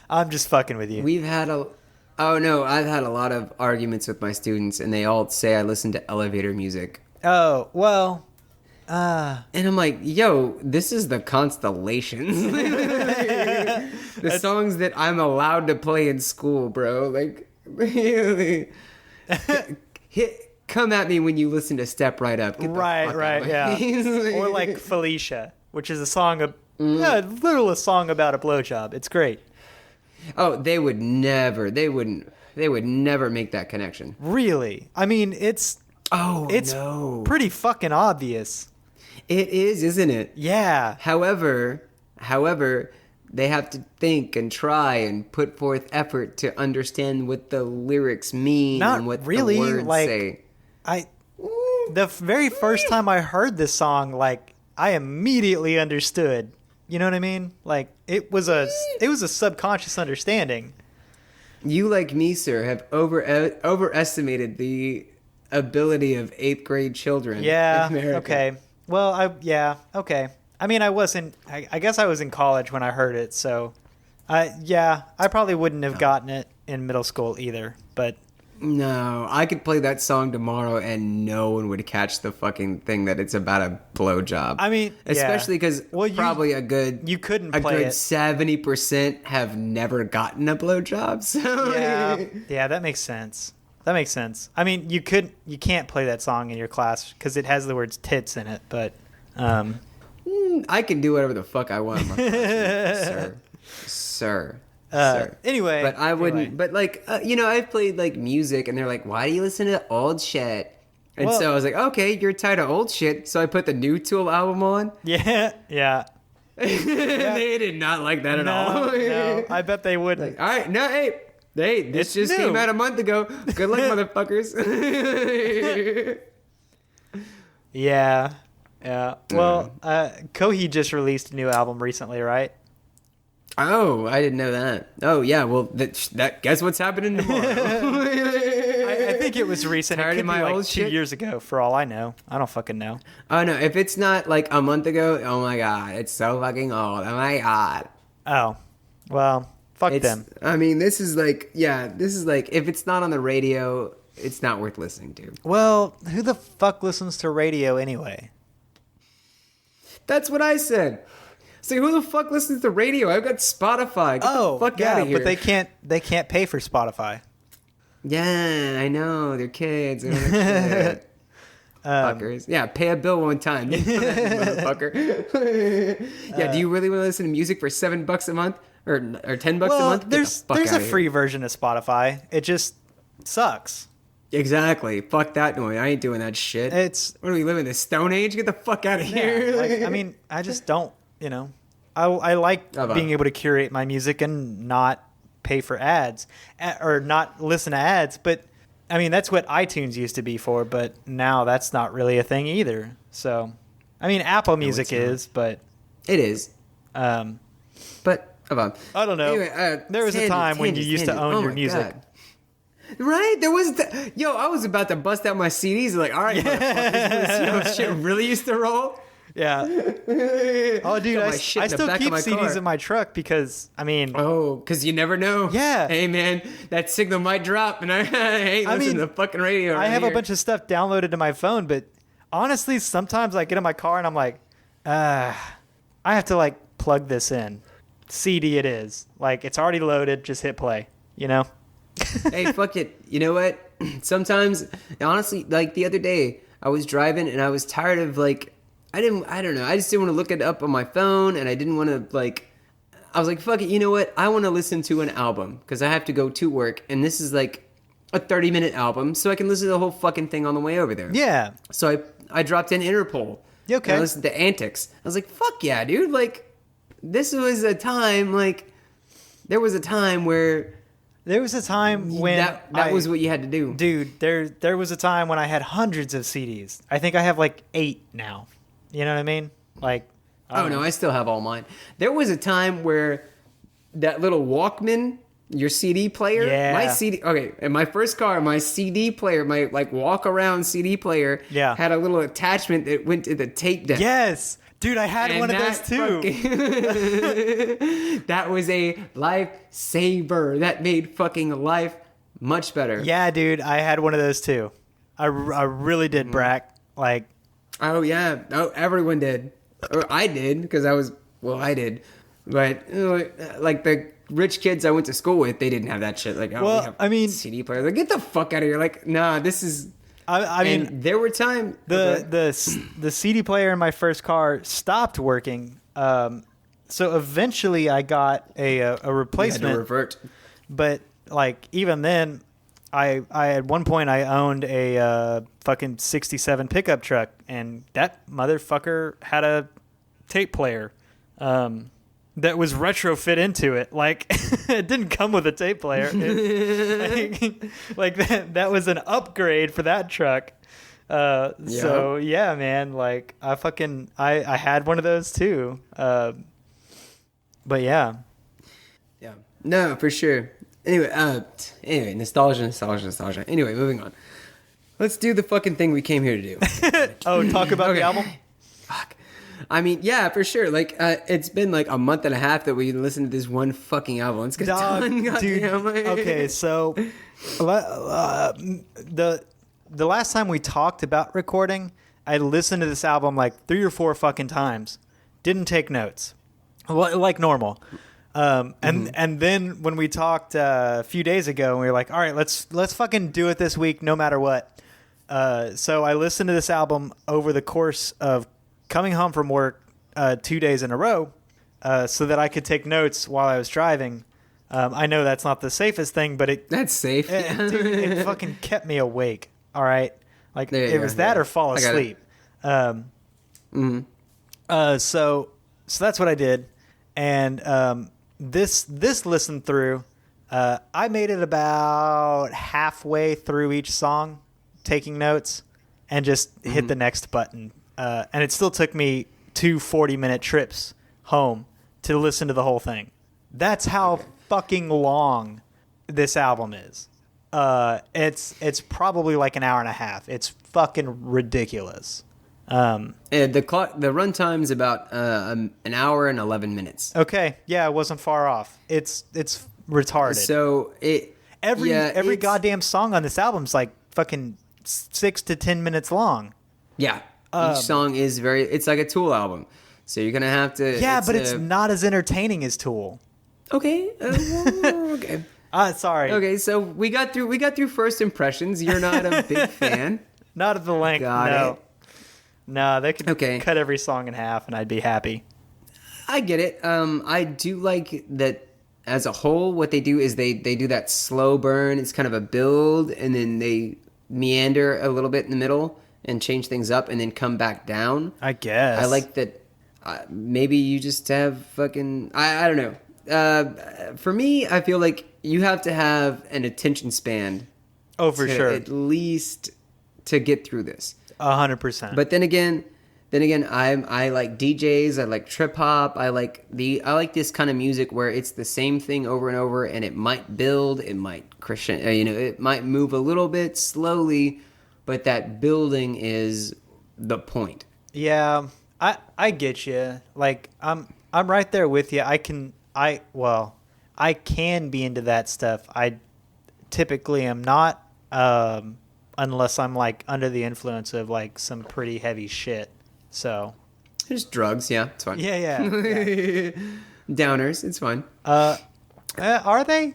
I'm just fucking with you. I've had a lot of arguments with my students, and they all say I listen to elevator music. Oh, well. And I'm like, yo, this is the Constellations. The songs that I'm allowed to play in school, bro. Like, really. Come at me when you listen to Step Right Up. Right, yeah. Or like Felicia, which is a song literally a song about a blowjob. It's great. Oh, they would never make that connection. Really? I mean, it's pretty fucking obvious. It is, isn't it? Yeah. However, they have to think and try and put forth effort to understand what the lyrics mean Not and what really, the words like, say. The very first time I heard this song, like, I immediately understood. You know what I mean? Like, it was a subconscious understanding. You, like me, sir, have overestimated the ability of 8th grade children. Yeah. in America. Okay. Well, okay. I mean, I guess I was in college when I heard it, so I probably wouldn't have gotten it in middle school either, but No, I could play that song tomorrow and no one would catch the fucking thing that it's about a blowjob. I mean, especially because probably you couldn't a play good it. 70% have never gotten a blowjob. So Yeah, that makes sense. I mean, you can't play that song in your class because it has the words tits in it, but I can do whatever the fuck I want in my classroom, sir. Anyway, but I wouldn't. But like, I've played like music, and they're like, "Why do you listen to old shit?" And so I was like, "Okay, you're tired of old shit." So I put the new Tool album on. Yeah. They did not like that at all. No, I bet they wouldn't. Like, all right, no, hey, this just came out a month ago. Good luck, motherfuckers. Yeah. Well, Kohi just released a new album recently, right? Oh, I didn't know that. Oh, yeah. Well, that guess what's happening tomorrow? I think it was recent. Tired it could of my be like old 2 shit? years ago, for all I know. I don't fucking know. Oh no! If it's not like a month ago, oh my god, it's so fucking old. Oh my god. Oh, well, fuck them. I mean, this is like if it's not on the radio, it's not worth listening to. Well, who the fuck listens to radio anyway? That's what I said. So who the fuck listens to radio? I've got Spotify. Get the fuck out of here. But they can't pay for Spotify. Yeah, I know. They're kids. They don't have shit. Fuckers. Yeah, pay a bill one time. Motherfucker. Yeah, do you really want to listen to music for $7 a month or $10 a month? There's a free version of Spotify. It just sucks. Exactly. Fuck that noise. I ain't doing that shit. What do we live in the Stone Age? Get the fuck out of here. Like, I mean, I just don't. I like being able to curate my music and not pay for ads or not listen to ads. But I mean, that's what iTunes used to be for. But now that's not really a thing either. So, I mean, Apple Music is, but it is. But I don't know. Anyway, there was a time when you used to own your music. God. Right? There was... I was about to bust out my CDs. Like, all right, motherfuckers, shit really used to roll? Yeah. Oh, dude, I still keep CDs in my truck because, I mean... Oh, because you never know. Yeah. Hey, man, that signal might drop, and I ain't listening to the fucking radio I have a bunch of stuff downloaded to my phone, but honestly, sometimes I get in my car and I'm like, I have to, like, plug this in. CD it is. Like, it's already loaded, just hit play, Hey, fuck it. You know what? Sometimes, honestly, like the other day, I was driving and I was tired of like, I don't know. I just didn't want to look it up on my phone and I didn't want to like, I was like, fuck it. You know what? I want to listen to an album because I have to go to work and this is like a 30-minute album so I can listen to the whole fucking thing on the way over there. Yeah. So I dropped in Interpol. Okay. And I listened to Antics. I was like, fuck yeah, dude. Like, this was a time, like, there was a time where... There was a time when that was what you had to do. Dude, there was a time when I had hundreds of CDs. I think I have like 8 now. You know what I mean? Like, no, I still have all mine. There was a time where that little Walkman, your CD player, in my first car, my CD player, my like walk around CD player had a little attachment that went to the tape deck. Yes. Dude, I had one of those too. That was a lifesaver. That made fucking life much better. Yeah, dude, I had one of those too. I really did, Brack. Like, oh yeah, everyone did. Or I did because I did. But like the rich kids I went to school with, they didn't have that shit. Like, I mean, CD players. Like, get the fuck out of here. Like, nah, this is. I mean, there were times the CD player in my first car stopped working. So eventually, I got a replacement. You had to revert. But like even then, I at one point I owned a fucking '67 pickup truck, and that motherfucker had a tape player. that was retrofit into it. Like, it didn't come with a tape player. Like that was an upgrade for that truck. So yeah, man, like I had one of those too. But yeah. Yeah. No, for sure. Anyway, nostalgia. Anyway, moving on. Let's do the fucking thing we came here to do. Oh, talk about the album? Fuck. I mean, yeah, for sure. Like, it's been like a month and a half that we listened to this one fucking album. It's done. Dude. Okay, so the last time we talked about recording, I listened to this album like 3 or 4 fucking times. Didn't take notes, like normal. And then when we talked a few days ago, we were like, all right, let's fucking do it this week, no matter what. So I listened to this album over the course of coming home from work 2 days in a row, so that I could take notes while I was driving. I know that's not the safest thing, but that's safe. Dude, it fucking kept me awake. All right, like it was that or fall asleep. So that's what I did, and this listen through, I made it about halfway through each song, taking notes, and just hit the next button. And it still took me 2 40-minute trips home to listen to the whole thing. That's how fucking long this album is. It's probably like an hour and a half. It's fucking ridiculous. The runtime's about an hour and 11 minutes. Okay, yeah, it wasn't far off. It's retarded. So every goddamn song on this album's like fucking 6 to 10 minutes long. Yeah. Each song is it's like a Tool album. So you're going to have to... Yeah, but it's not as entertaining as Tool. Okay. Okay. Sorry. Okay, so we got through first impressions. You're not a big fan. Not at the length, Got it. No, they could cut every song in half and I'd be happy. I get it. I do like that as a whole. What they do is they do that slow burn. It's kind of a build, and then they meander a little bit in the middle and change things up and then come back down. I guess. I like that. Maybe you just have fucking... I don't know. For me, I feel like you have to have an attention span. Oh, for sure. At least to get through this. 100%. But then again, I like DJs. I like trip hop. I like this kind of music where it's the same thing over and over, and it might build, it might crescendo, it might move a little bit slowly, but that building is the point. Yeah, I get you. Like I'm right there with you. I can be into that stuff. I typically am not, unless I'm like under the influence of like some pretty heavy shit. So there's drugs. Yeah, it's fine. Yeah. Downers. It's fine. Are they?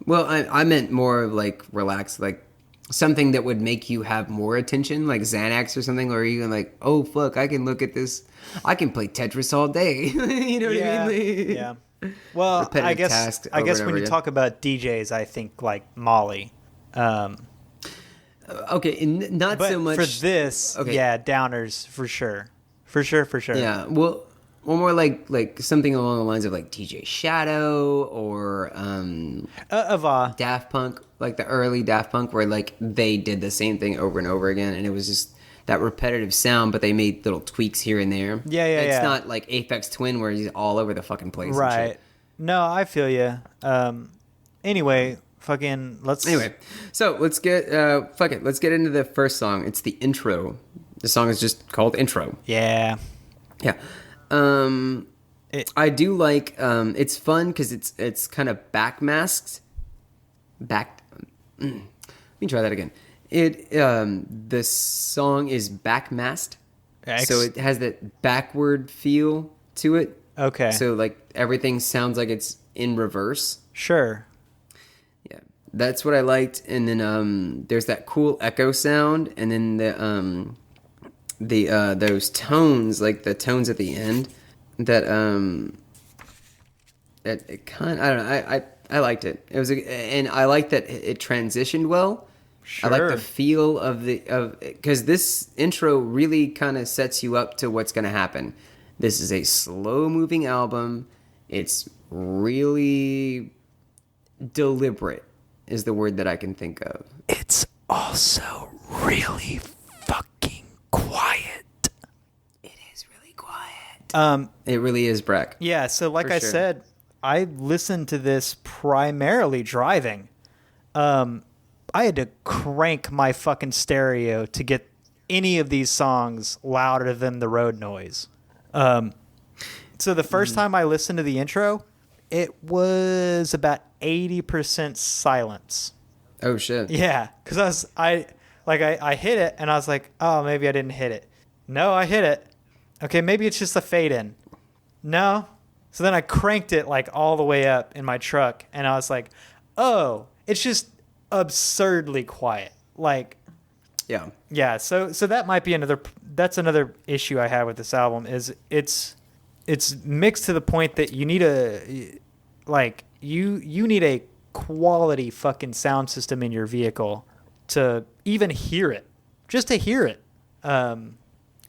Well, I meant more of like relaxed, like something that would make you have more attention, like Xanax or something, or even like, oh fuck, I can look at this. I can play Tetris all day. You know what I mean? Yeah. Well, I guess when you talk about DJs, I think like Molly. Okay, not but so much for this. Okay. Yeah, Downers for sure. Yeah, well, more like something along the lines of like DJ Shadow or Daft Punk, like the early Daft Punk, where like they did the same thing over and over again, and it was just that repetitive sound, but they made little tweaks here and there. Yeah. It's not like Aphex Twin where he's all over the fucking place. Right. And shit. No, I feel you. Anyway, so let's get let's get into the first song. It's the intro. The song is just called Intro. Yeah. I do like it's fun because it's kind of backmasked. Let me try that again. The song is backmasked, so it has that backward feel to it. Okay. So like everything sounds like it's in reverse. Sure. Yeah, that's what I liked. And then there's that cool echo sound, and then the those tones, like the tones at the end, that it kind. I don't know. I liked it. It was and I liked that it transitioned well. Sure. I like the feel because this intro really kind of sets you up to what's going to happen, This is a slow-moving album. It's really deliberate is the word that I can think of. It's also really fucking quiet. It is really quiet. It really is, Breck. Yeah, so like I said, I listened to this primarily driving. I had to crank my fucking stereo to get any of these songs louder than the road noise. So the first time I listened to the intro, it was about 80% silence. Oh shit. Yeah, because I hit it and I was like, oh, maybe I didn't hit it. No, I hit it. Okay, maybe it's just a fade in. No. So then I cranked it like all the way up in my truck and I was like, oh, it's just absurdly quiet. Like, yeah. So that might be another issue I have with this album is it's mixed to the point that you need you need a quality fucking sound system in your vehicle to even hear it, just to hear it.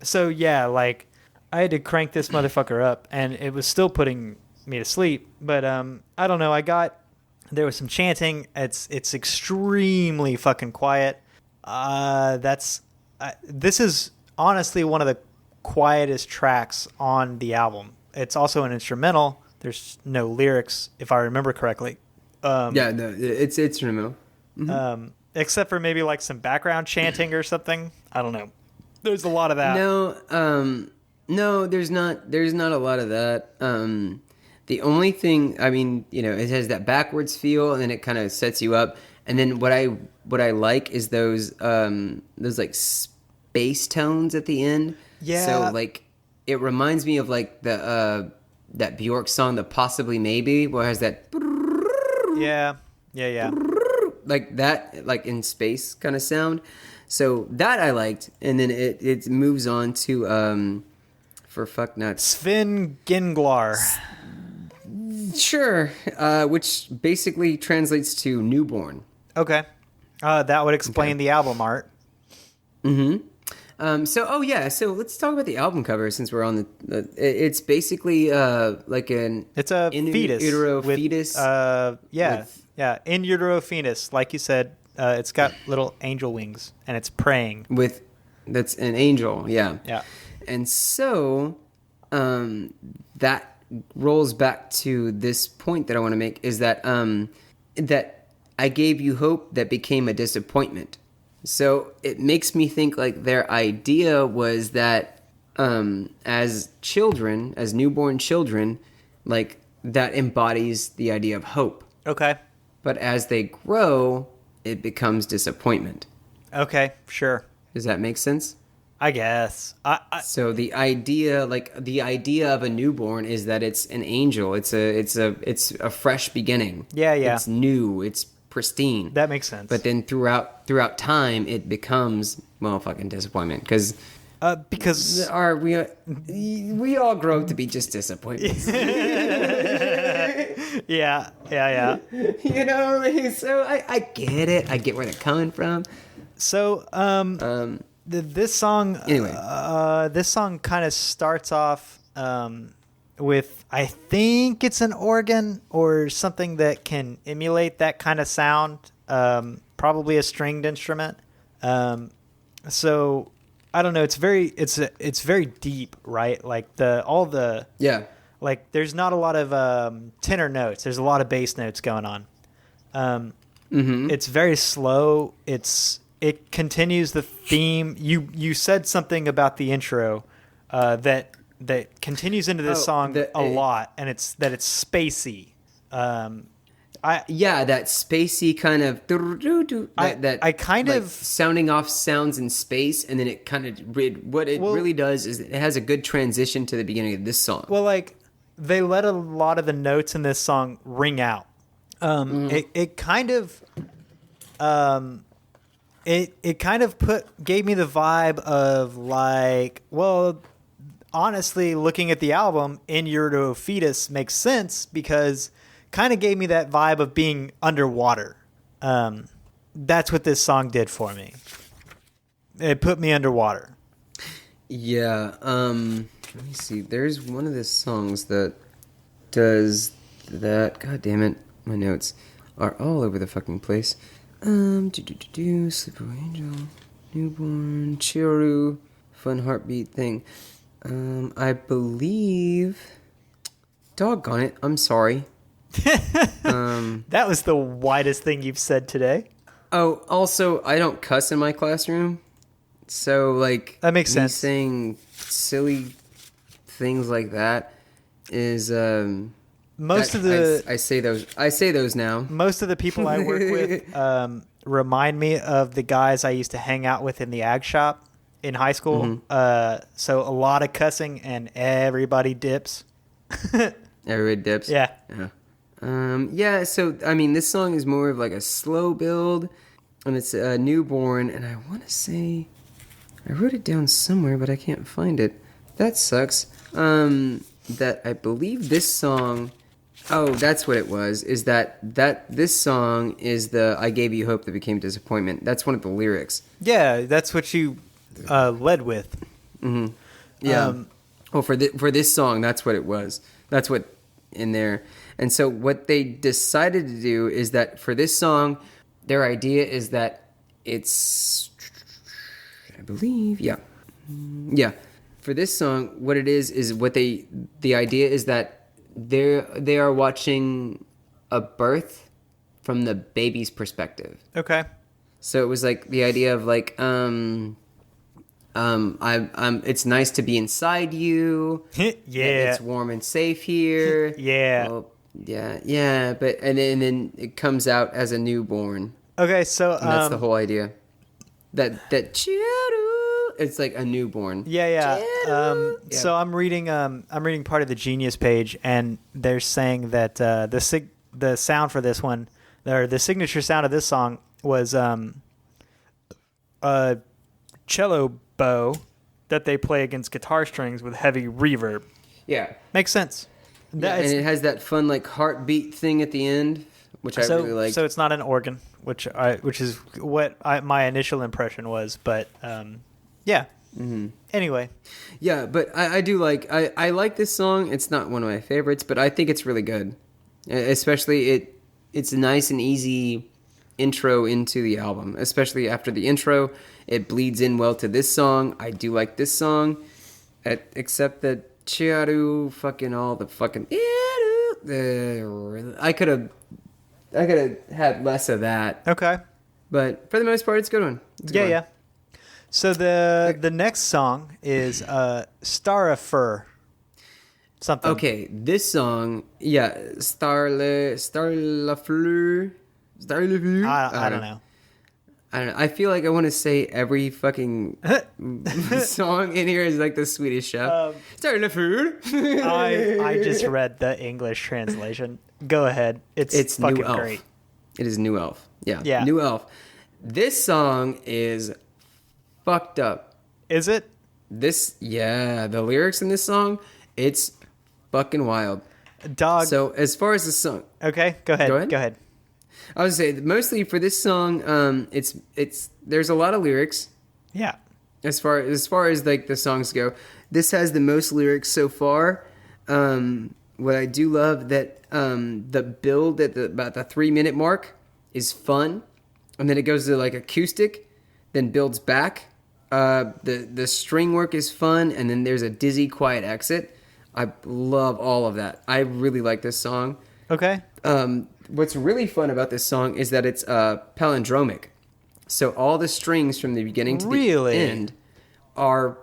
So yeah, like I had to crank this motherfucker up and it was still putting me to sleep. But I don't know. There was some chanting. It's extremely fucking quiet. This is honestly one of the quietest tracks on the album. It's also an instrumental. There's no lyrics, if I remember correctly. It's instrumental. Mm-hmm. Except for maybe like some background chanting or something. I don't know. There's a lot of that. No, there's not a lot of that. The only thing, I mean, it has that backwards feel, and then it kind of sets you up. And then what I like is those like space tones at the end. Yeah. So like it reminds me of like the that Bjork song, the Possibly Maybe, where it has that. Yeah. Like that, like in space kind of sound. So that I liked, and then it moves on to for fuck nuts. Sven Ginglar. Sure, which basically translates to newborn. Okay. That would explain the album art. Mm-hmm. So let's talk about the album cover since we're on the it's basically like it's a fetus. In utero with, fetus. In utero fetus. Like you said, it's got little angel wings and it's praying. That's an angel, yeah. Yeah. And so that rolls back to this point that I want to make is that that I gave you hope that became a disappointment. So it makes me think like their idea was that as children, as newborn children, like that embodies the idea of hope. Okay. But as they grow, it becomes disappointment. Okay, sure. Does that make sense? I guess. So the idea of a newborn is that it's an angel. It's a fresh beginning. Yeah. It's new. It's pristine. That makes sense. But then throughout time, it becomes fucking disappointment because we all grow up to be just disappointments. Yeah. So I get it. I get where they're coming from. So this song anyway. This song kind of starts off with, I think it's an organ or something that can emulate that kind of sound, probably a stringed instrument. So I don't know, it's very deep, right? Like like there's not a lot of tenor notes, there's a lot of bass notes going on. It's very slow. It continues the theme. You said something about the intro that continues into this song a lot, and it's spacey. That spacey kind of I kind of sounding off sounds in space, and then it kind of really does is it has a good transition to the beginning of this song. Well, like they let a lot of the notes in this song ring out. It kind of It kind of gave me the vibe of like, well, honestly, looking at the album, In Utero Fetus makes sense because kind of gave me that vibe of being underwater. That's what this song did for me. It put me underwater. Yeah. Let me see. There's one of the songs that does that. God damn it. My notes are all over the fucking place. Sleepaway Angel, Newborn, Chiru, Fun Heartbeat thing. I believe. Doggone it. I'm sorry. That was the widest thing you've said today. Oh, also, I don't cuss in my classroom. So, like, that makes sense. Saying silly things like that is most of the I say those now. Most of the people I work with remind me of the guys I used to hang out with in the ag shop in high school. So a lot of cussing and everybody dips. Everybody dips. Yeah. Yeah. So I mean, this song is more of like a slow build, and it's a Newborn, and I want to say. I wrote it down somewhere, but I can't find it. That sucks. That I believe this song... Oh, that's what it was. Is that this song is the I Gave You Hope That Became Disappointment. That's one of the lyrics. Yeah, that's what you led with. Mm-hmm. Yeah. Well, for this song, that's what it was. That's what in there. And so what they decided to do is that for this song, their idea is that it's... I believe, yeah. For this song, what it is what the idea is that they are watching a birth from the baby's perspective. Okay. So it was like the idea of like, it's nice to be inside you. Yeah. It's warm and safe here. Yeah. Well, yeah. But and then it comes out as a newborn. Okay, so and that's the whole idea. That it's like a newborn. Yeah. So I'm reading part of the Genius page, and they're saying that the sound for this one, or the signature sound of this song, was a cello bow that they play against guitar strings with heavy reverb. Yeah, makes sense. And it has that fun like heartbeat thing at the end, which I really like. So it's not an organ, which is what my initial impression was, but yeah. Mm-hmm. Anyway. Yeah, but I do like I like this song. It's not one of my favorites, but I think it's really good. Especially it's a nice and easy intro into the album. Especially after the intro, it bleeds in well to this song. I do like this song, except that Chiaru fucking all the fucking I could have had less of that. Okay. But for the most part, it's a good one. Yeah. So the next song is Starafur. Something. Okay, this song, yeah, Starlafleur. I don't know. I don't know. I feel like I want to say every fucking song in here is like the Swedish Chef. Starlafleur. I just read the English translation. Go ahead. It's fucking New Elf. great. It is New Elf. Yeah. New Elf. This song is fucked up. Is it? The lyrics in this song, it's fucking wild. Dog. So as far as the song, okay, go ahead. I would say mostly for this song, it's there's a lot of lyrics. Yeah. As far as like the songs go, this has the most lyrics so far. What I do love that the build at about the 3-minute mark is fun, and then it goes to like acoustic, then builds back. The string work is fun, and then there's a dizzy quiet exit. I love all of that. I really like this song. Okay. What's really fun about this song is that it's palindromic. So all the strings from the beginning to the end are,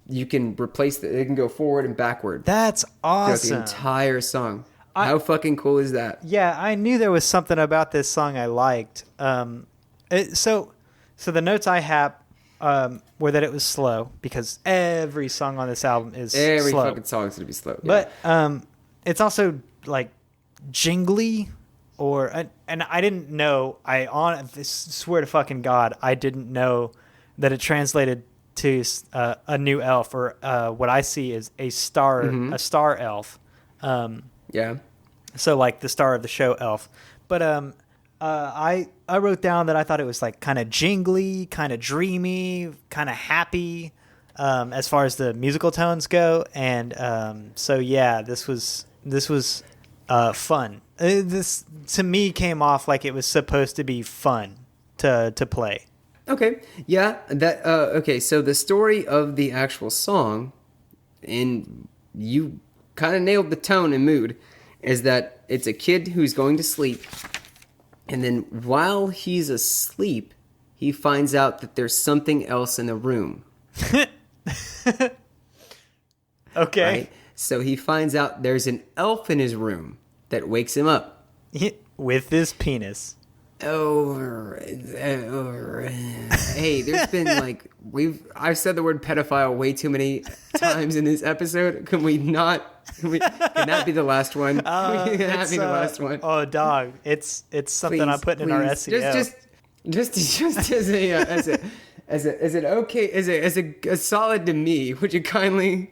you can replace they can go forward and backward. That's awesome. Throughout the entire song. How fucking cool is that? Yeah, I knew there was something about this song I liked. So the notes I have were that it was slow, because every song on this album is every slow. fucking song is going to be slow. Yeah. But it's also like jingly, and I didn't know. I swear to fucking God, I didn't know that it translated to a new elf, or what I see is a star elf. Yeah. So like the star of the show elf. But I wrote down that I thought it was like kind of jingly, kind of dreamy, kind of happy. as far as the musical tones go. And so yeah, this was fun. This to me came off like it was supposed to be fun to play. Okay, yeah, that okay. So the story of the actual song, and you kind of nailed the tone and mood, is that it's a kid who's going to sleep, and then while he's asleep, he finds out that there's something else in the room. Okay. Right? So he finds out there's an elf in his room that wakes him up. With his penis. Hey, there's been like I've said the word pedophile way too many times in this episode. Can that be the last one? Can that be the last one? Oh, dog! It's something Please, I'm putting in our SEO. Just as a solid to me. Would you kindly?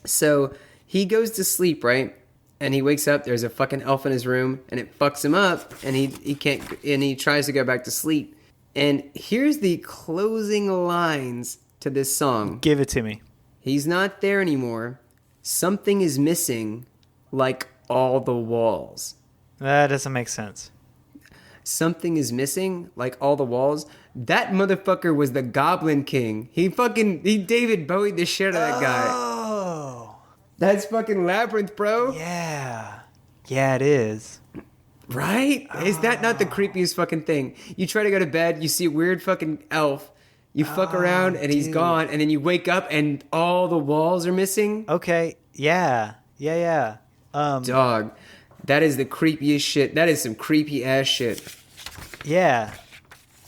So he goes to sleep, right? And he wakes up, there's a fucking elf in his room, and it fucks him up, and he can't, and he tries to go back to sleep. And here's the closing lines to this song. Give it to me. He's not there anymore. Something is missing, like all the walls. That doesn't make sense. Something is missing, like all the walls. That motherfucker was the Goblin King. He David Bowie the shit out of that guy. Oh. That's fucking Labyrinth, bro. Yeah. Yeah, it is. Right? Is that not the creepiest fucking thing? You try to go to bed, you see a weird fucking elf, you fuck around, and he's gone, and then you wake up, and all the walls are missing? Okay. Yeah. Yeah. Dog. That is the creepiest shit. That is some creepy ass shit. Yeah.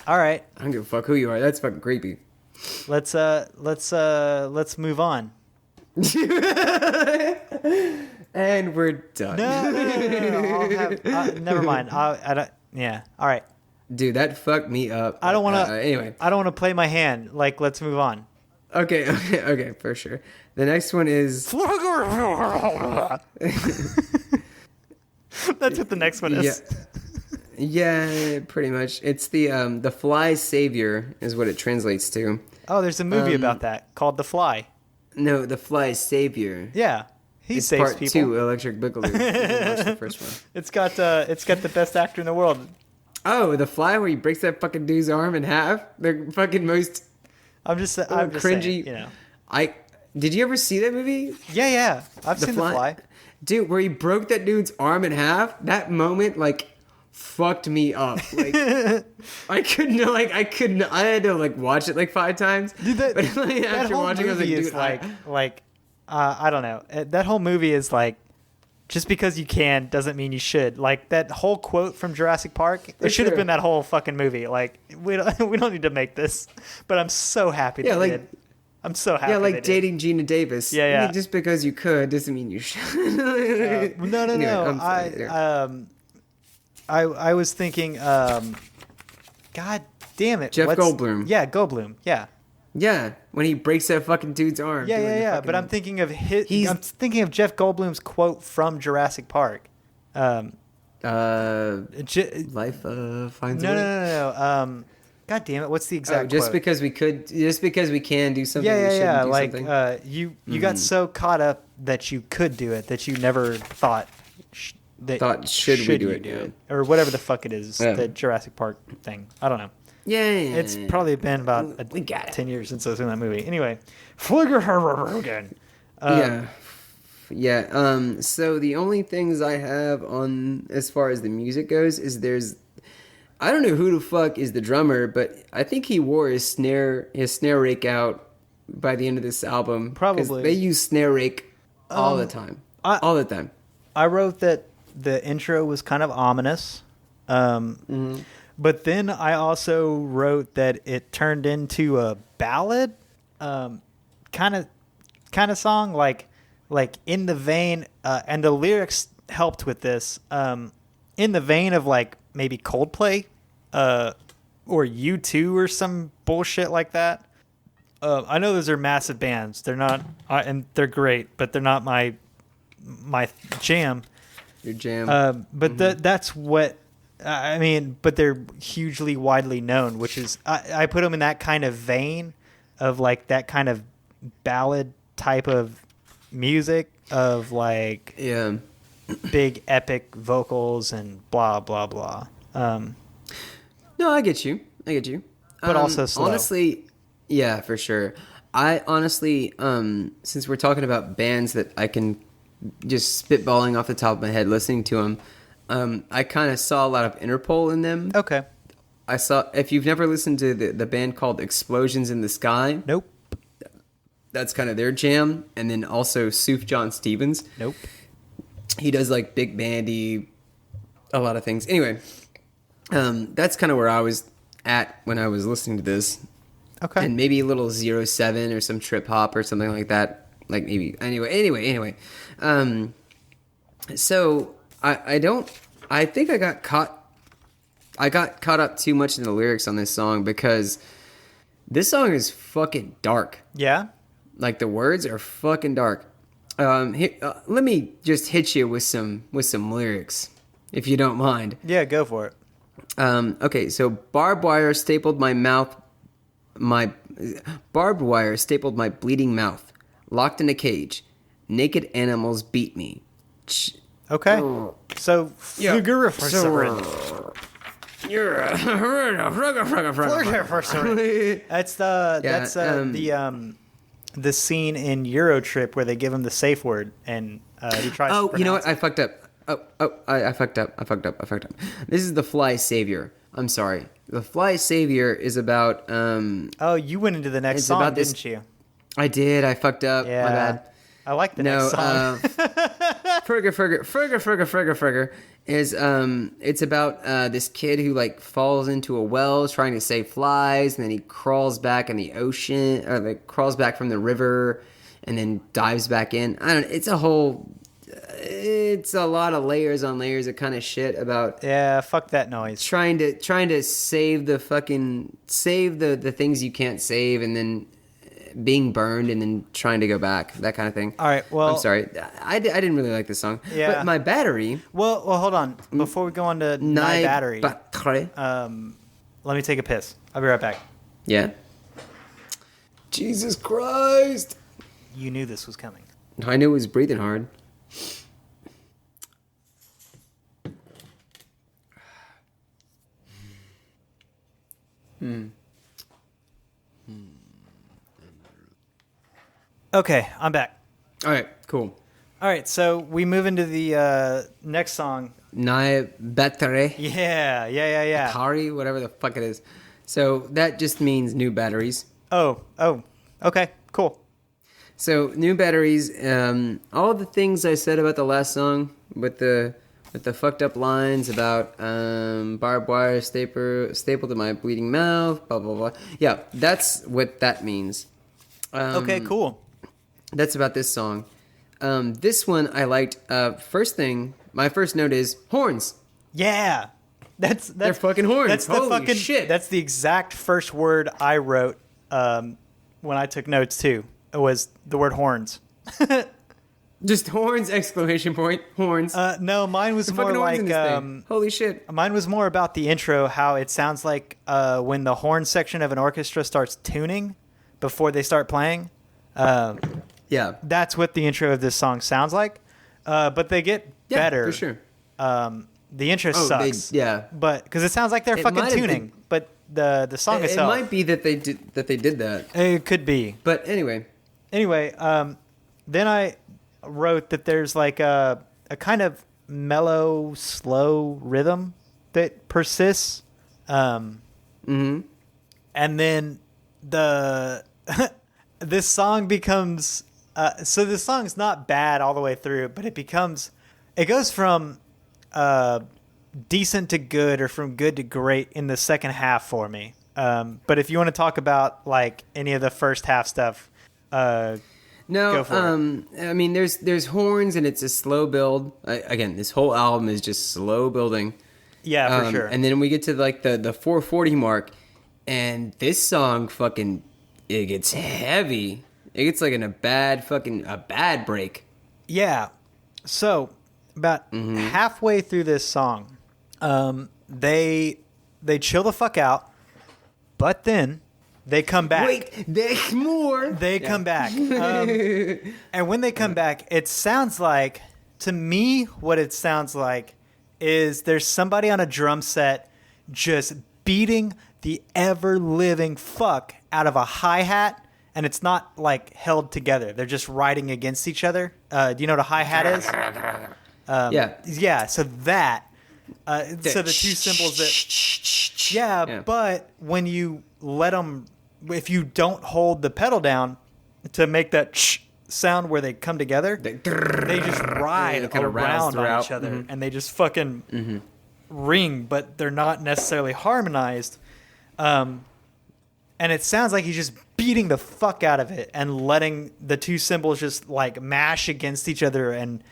All right. I don't give a fuck who you are. That's fucking creepy. Let's move on. And we're done. No. Never mind. I don't. Yeah. All right. Dude, that fucked me up. I don't want to. Anyway, I don't want to play my hand. Like, let's move on. Okay, for sure. The next one is. That's what the next one is. Yeah, pretty much. It's the Fly's Savior is what it translates to. Oh, there's a movie about that called The Fly. No, The Fly's Savior. Yeah, he It's saves part people. 2, Electric Boogaloo. Watch the first one. It's got the best actor in the world. Oh, The Fly, where he breaks that fucking dude's arm in half. The fucking most. I'm just cringy. saying, you know. Did you ever see that movie? Yeah. I've seen The Fly. Dude, where he broke that dude's arm in half. That moment, fucked me up. I had to watch it 5 times. Dude, that after whole watching, I was movie dude, is I don't know. That whole movie is just because you can doesn't mean you should. That whole quote from Jurassic Park, it should have been that whole fucking movie. We don't need to make this, but I'm so happy they did. I'm so happy. Yeah, dating Gina Davis. Yeah. I mean, just because you could doesn't mean you should. No. Anyway, I was thinking, God damn it, Jeff Goldblum. Yeah, Goldblum. Yeah. Yeah, when he breaks that fucking dude's arm. Yeah. But I'm thinking of I'm thinking of Jeff Goldblum's quote from Jurassic Park. Life finds a way. No. God damn it! What's the exact just quote? because we can do something. Yeah. We shouldn't do something. You got so caught up that you could do it that you never thought should we do it or whatever the fuck it is, the Jurassic Park thing. I don't know. Yeah. It's probably been about 10 years since I was in that movie. Anyway, again. Yeah. So the only things I have on as far as the music goes is I don't know who the fuck is the drummer, but I think he wore his snare rake out by the end of this album. Probably. They use snare rake all the time. All the time. I wrote that the intro was kind of ominous. But then I also wrote that it turned into a ballad kind of song, like in the vein, and the lyrics helped with this, in the vein of maybe Coldplay or U2 or some bullshit like that. I know those are massive bands. They're not, and they're great, but they're not my jam. Your jam. But that's what I mean, but they're hugely widely known, which is I put them in that kind of vein of like that kind of ballad type of music of like Yeah. big epic vocals and blah blah blah. No, I get you. But also slow. Honestly, yeah, for sure. I honestly, since we're talking about bands that I can just spitballing off the top of my head listening to them, I kind of saw a lot of Interpol in them. Okay. I saw, if you've never listened to the band called Explosions in the Sky. Nope. That's kind of their jam. And then also Suf John Stevens. Nope. He does like big bandy, a lot of things. Anyway, that's kind of where I was at when I was listening to this. Okay. And maybe a little 07 or some trip hop or something like that. Like maybe, anyway. So I think I got caught up too much in the lyrics on this song because this song is fucking dark. Yeah. Like the words are fucking dark. Let me just hit you with some lyrics, if you don't mind. Yeah, go for it. Okay, so barbed wire stapled my bleeding mouth. Locked in a cage. Naked animals beat me. Okay. So, Yeah. Sigur Ros. You're a the scene in Eurotrip where they give him the safe word and he tries. Oh, to you know what? pronounce I fucked up. I fucked up. This is the Fly Savior. I'm sorry. The Fly Savior is about. Oh, you went into the next it's song, about this- didn't you? I did. I fucked up. Yeah. My bad. I like the next song. Frigger is it's about this kid who like falls into a well trying to save flies, and then he crawls back in the ocean, or like crawls back from the river, and then dives back in. I don't know. It's a lot of layers on layers of kind of shit about Yeah, fuck that noise. trying to save the things you can't save, and then being burned and then trying to go back, that kind of thing. All right, well, I'm sorry. I didn't really like this song. Yeah. But my battery... Well, hold on. Before we go on to my battery, let me take a piss. I'll be right back. Yeah. Jesus Christ. You knew this was coming. I knew it was breathing hard. Okay, I'm back. All right, cool. All right, so we move into the next song. Nai battery. Yeah. Kari, whatever the fuck it is. So that just means new batteries. Oh, okay, cool. So new batteries. All the things I said about the last song with the fucked up lines about barbed wire stapled to my bleeding mouth. Blah blah blah. Yeah, that's what that means. Okay, cool. That's about this song. This one I liked. First thing, my first note is horns. Yeah. That's They're fucking horns. That's the Holy fucking shit. That's the exact first word I wrote when I took notes too. It was the word horns. Just horns! Exclamation point! Horns. No, mine was The more fucking horns in like this thing. Holy shit! mine was more about the intro, how it sounds like when the horn section of an orchestra starts tuning before they start playing. Yeah. That's what the intro of this song sounds like. But they get better. for sure. The intro sucks. Yeah. But because it sounds like they're It fucking might have tuning. been- But the song It itself, might be that they did that. it could be. But anyway, Then I wrote that there's like a kind of mellow, slow rhythm that persists. And then this song becomes so this song's not bad all the way through, but it goes from decent to good or from good to great in the second half for me. But if you want to talk about like any of the first half stuff, no. Go for it. I mean, there's horns and it's a slow build. Again, this whole album is just slow building. yeah, for sure. And then we get to like the 440 mark, and this song fucking it gets heavy. It gets like in a bad break. Yeah. So about halfway through this song, they chill the fuck out, but then they come back. Wait, there's more. They come back. And when they come back, it sounds like, to me, what it sounds like is there's somebody on a drum set just beating the ever-living fuck out of a hi-hat, and it's not, like, held together. They're just riding against each other. Do you know what a hi-hat is? Yeah. Yeah, so that... so the two cymbals that... Yeah, but when you let them... If you don't hold the pedal down to make that sound where they come together, they just ride around on each other, and they just fucking ring, but they're not necessarily harmonized. And it sounds like he's just beating the fuck out of it and letting the two cymbals just like mash against each other. And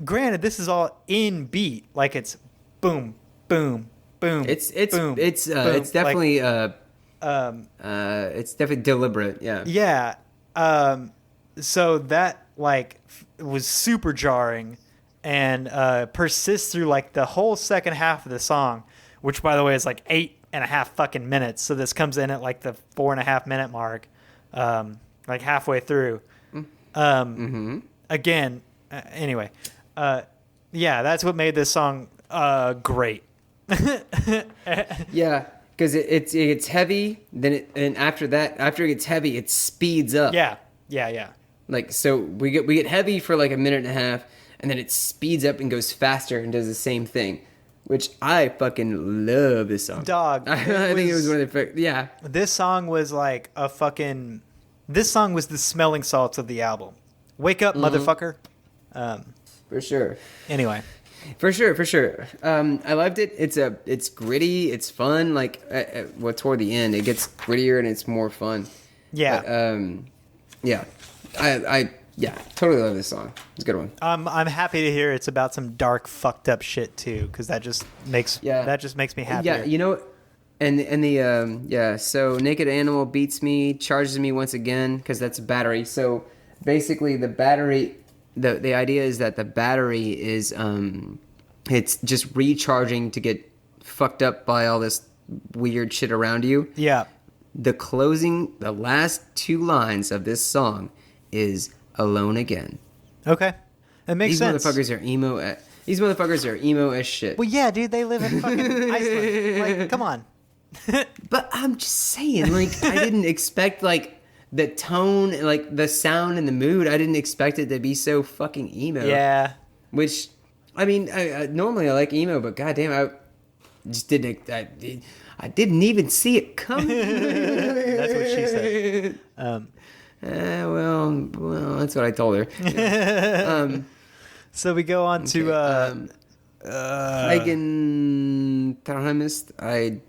granted, this is all in beat, like it's boom, boom, boom. It's boom, it's boom. it's definitely it's definitely deliberate. Yeah. Yeah. So that like was super jarring and persists through like the whole second half of the song, which by the way is like 8.5 fucking minutes. So this comes in at like the 4.5 minute mark, like halfway through. Again, anyway, yeah, that's what made this song great. Yeah, because it gets heavy, and after it gets heavy, it speeds up. Yeah. Like, so we get heavy for like a minute and a half, and then it speeds up and goes faster and does the same thing, which I fucking love this song. Dog. I think it was one of the yeah. This song was like a fucking. This song was the smelling salts of the album. Wake up, motherfucker. For sure. Anyway. For sure. I loved it. It's gritty. It's fun. Like, toward the end, it gets grittier and it's more fun. Yeah. But, yeah. I totally love this song. It's a good one. I'm happy to hear it's about some dark, fucked up shit too, because that just makes me happy. Yeah, you know, and the So Naked Animal beats me, charges me once again because that's a battery. So basically, the battery. The idea is that the battery is it's just recharging to get fucked up by all this weird shit around you. Yeah. The last two lines of this song is "Alone Again." Okay, that makes sense. These motherfuckers are emo as shit. Well, yeah, dude, they live in fucking Iceland. Like, come on. But I'm just saying, like, I didn't expect like. The tone, like the sound and the mood, I didn't expect it to be so fucking emo. Yeah. Which, I mean, I normally I like emo, but goddamn, I just didn't. I didn't even see it coming. That's what she said. Well, that's what I told her. Yeah. So we go on to Eigentrahmist. I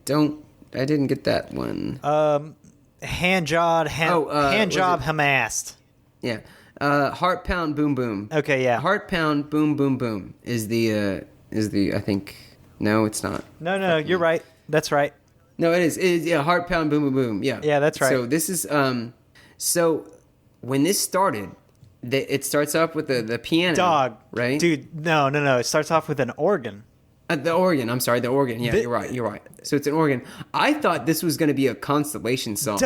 didn't get that one. Hand job Hamast. Yeah. Heart pound boom boom. Okay, yeah. Heart pound boom boom boom is the I think no, it's not. No, you're right. That's right. No, it is. It is, yeah, heart pound boom boom boom. Yeah. Yeah, that's right. So this is so when this started, it starts off with the piano. Dog. Right? Dude, no. It starts off with an organ. The organ. I'm sorry, the organ. Yeah, you're right. So it's an organ. I thought this was going to be a Constellation song.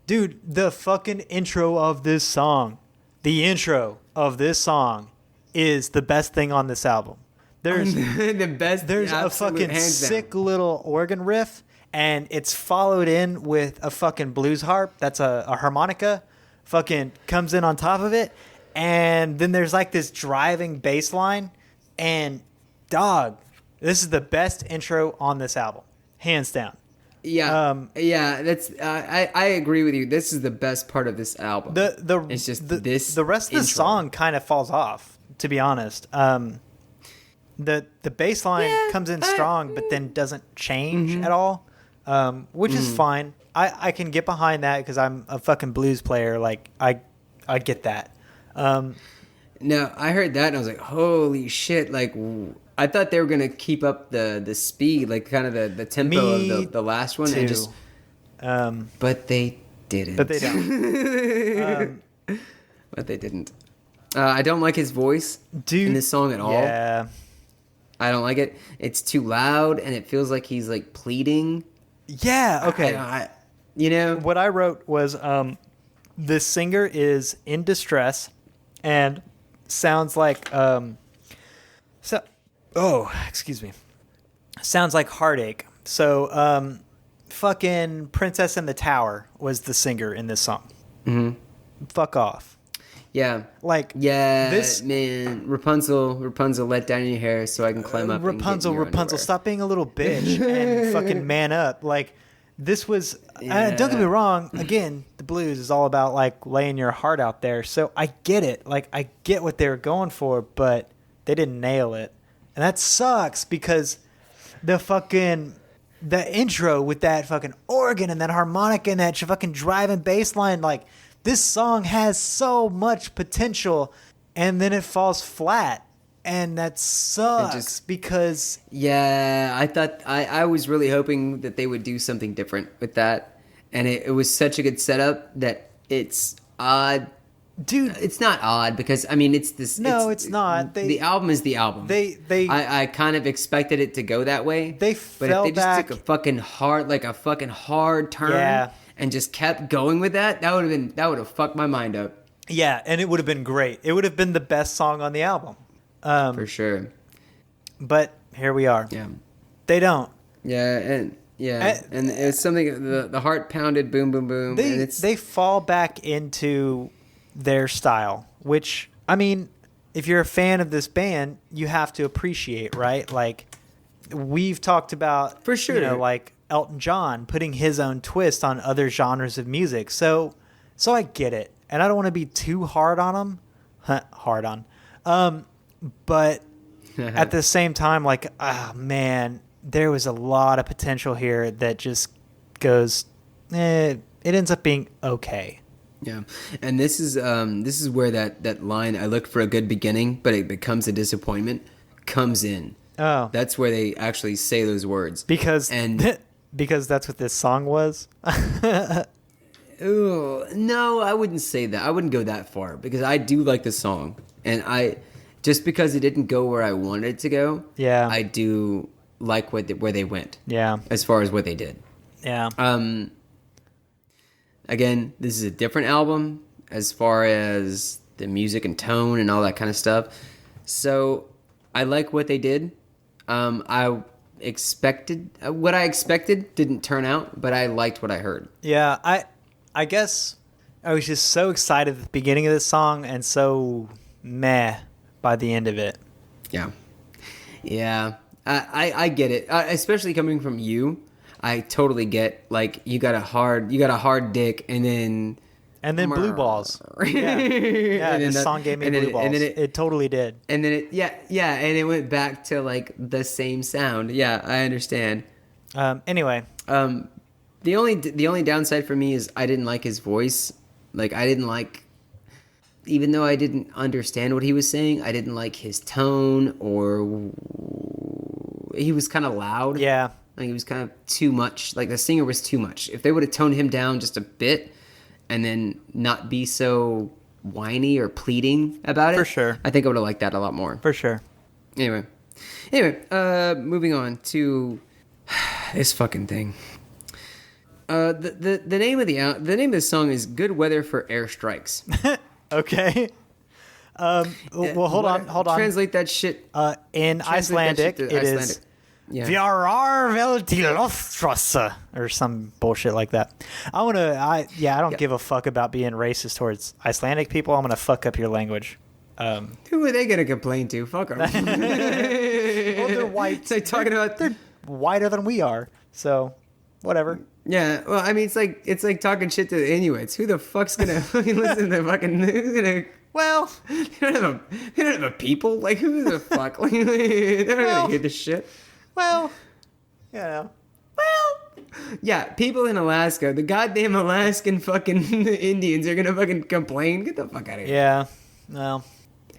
Dude, the fucking intro of this song. The intro of this song is the best thing on this album. There's the best. There's a fucking sick little organ riff, and it's followed in with a fucking blues harp. That's a harmonica. Fucking comes in on top of it, and then there's like this driving bass line, and dog. This is the best intro on this album, hands down. Yeah, that's. I agree with you. This is the best part of this album. It's just the rest of the song kind of falls off, to be honest. The bass line comes in strong, but then doesn't change at all, which is fine. I can get behind that because I'm a fucking blues player. Like I get that. No, I heard that and I was like, holy shit! Like. I thought they were gonna keep up the speed, like kind of the tempo of the last one, too. And just. But they didn't. But they don't. But they didn't. I don't like his voice in this song at all. Yeah. I don't like it. It's too loud, and it feels like he's like pleading. Yeah. Okay. What I wrote was this singer is in distress and sounds like excuse me. Sounds like heartache. So fucking Princess in the Tower was the singer in this song. Mm-hmm. Fuck off. Yeah. This man, Rapunzel, let down your hair so I can climb up. Rapunzel, stop being a little bitch and fucking man up. Like, this was. Don't get me wrong. Again, the blues is all about like laying your heart out there. So I get it. Like, I get what they were going for, but they didn't nail it, and that sucks because the intro with that fucking organ and that harmonica and that fucking driving bass line, like. This song has so much potential, and then it falls flat, and that sucks because... Yeah, I thought... I was really hoping that they would do something different with that, and it was such a good setup that it's odd. Dude... It's not odd, because, I mean, it's this... No, it's not. The album is the album. I kind of expected it to go that way. But if they just took a fucking hard turn... Yeah. And just kept going with that would have fucked my mind up. Yeah, and it would have been great. It would have been the best song on the album. For sure. But here we are. Yeah. They don't. Yeah, and it's something, the heart pounded, boom, boom, boom. They fall back into their style, which, I mean, if you're a fan of this band, you have to appreciate, right? Like, we've talked about... For sure. Like... Elton John putting his own twist on other genres of music. So I get it. And I don't want to be too hard on him. But at the same time, like, man, there was a lot of potential here that just goes, it ends up being okay. Yeah. And this is where that line, I looked for a good beginning, but it becomes a disappointment, comes in. Oh. That's where they actually say those words. Because that's what this song was? Ooh, no, I wouldn't say that. I wouldn't go that far because I do like the song. And just because it didn't go where I wanted it to go, yeah, I do like where they went. Yeah. As far as what they did. Yeah. Again, this is a different album as far as the music and tone and all that kind of stuff. So I like what they did. What I expected didn't turn out, but I liked what I heard. Yeah, I guess I was just so excited at the beginning of this song and so meh by the end of it. Yeah. I get it, especially coming from you. I totally get, like, you got a hard dick and then blue balls. Yeah, this song gave me blue balls. It totally did. And then and it went back to like the same sound. Yeah, I understand. Anyway, the only downside for me is I didn't like his voice. Like, I didn't like, even though I didn't understand what he was saying, I didn't like his tone, or he was kind of loud. Yeah, like he was kind of too much. Like, the singer was too much. If they would have toned him down just a bit. And then not be so whiny or pleading about it. For sure. I think I would have liked that a lot more. For sure. Anyway, moving on to this fucking thing. The name of the song is "Good Weather for Airstrikes." Okay. Well, hold on. Translate that shit. In Icelandic, it is Fjarar vel til Loftrasse, or some bullshit like that. I don't give a fuck about being racist towards Icelandic people. I'm gonna fuck up your language. Who are they gonna complain to? Fuck them. Well, they're white. It's like talking about they're whiter than we are, so whatever. Yeah, well, I mean, it's like talking shit to the Inuits. Who the fuck's gonna fucking listen to fucking? Who's gonna? Well, they don't have a people. Like, who the fuck? Like, they're not gonna hear this shit. Well, yeah, people in Alaska, the goddamn Alaskan fucking Indians are gonna fucking complain. Get the fuck out of here. Yeah, well,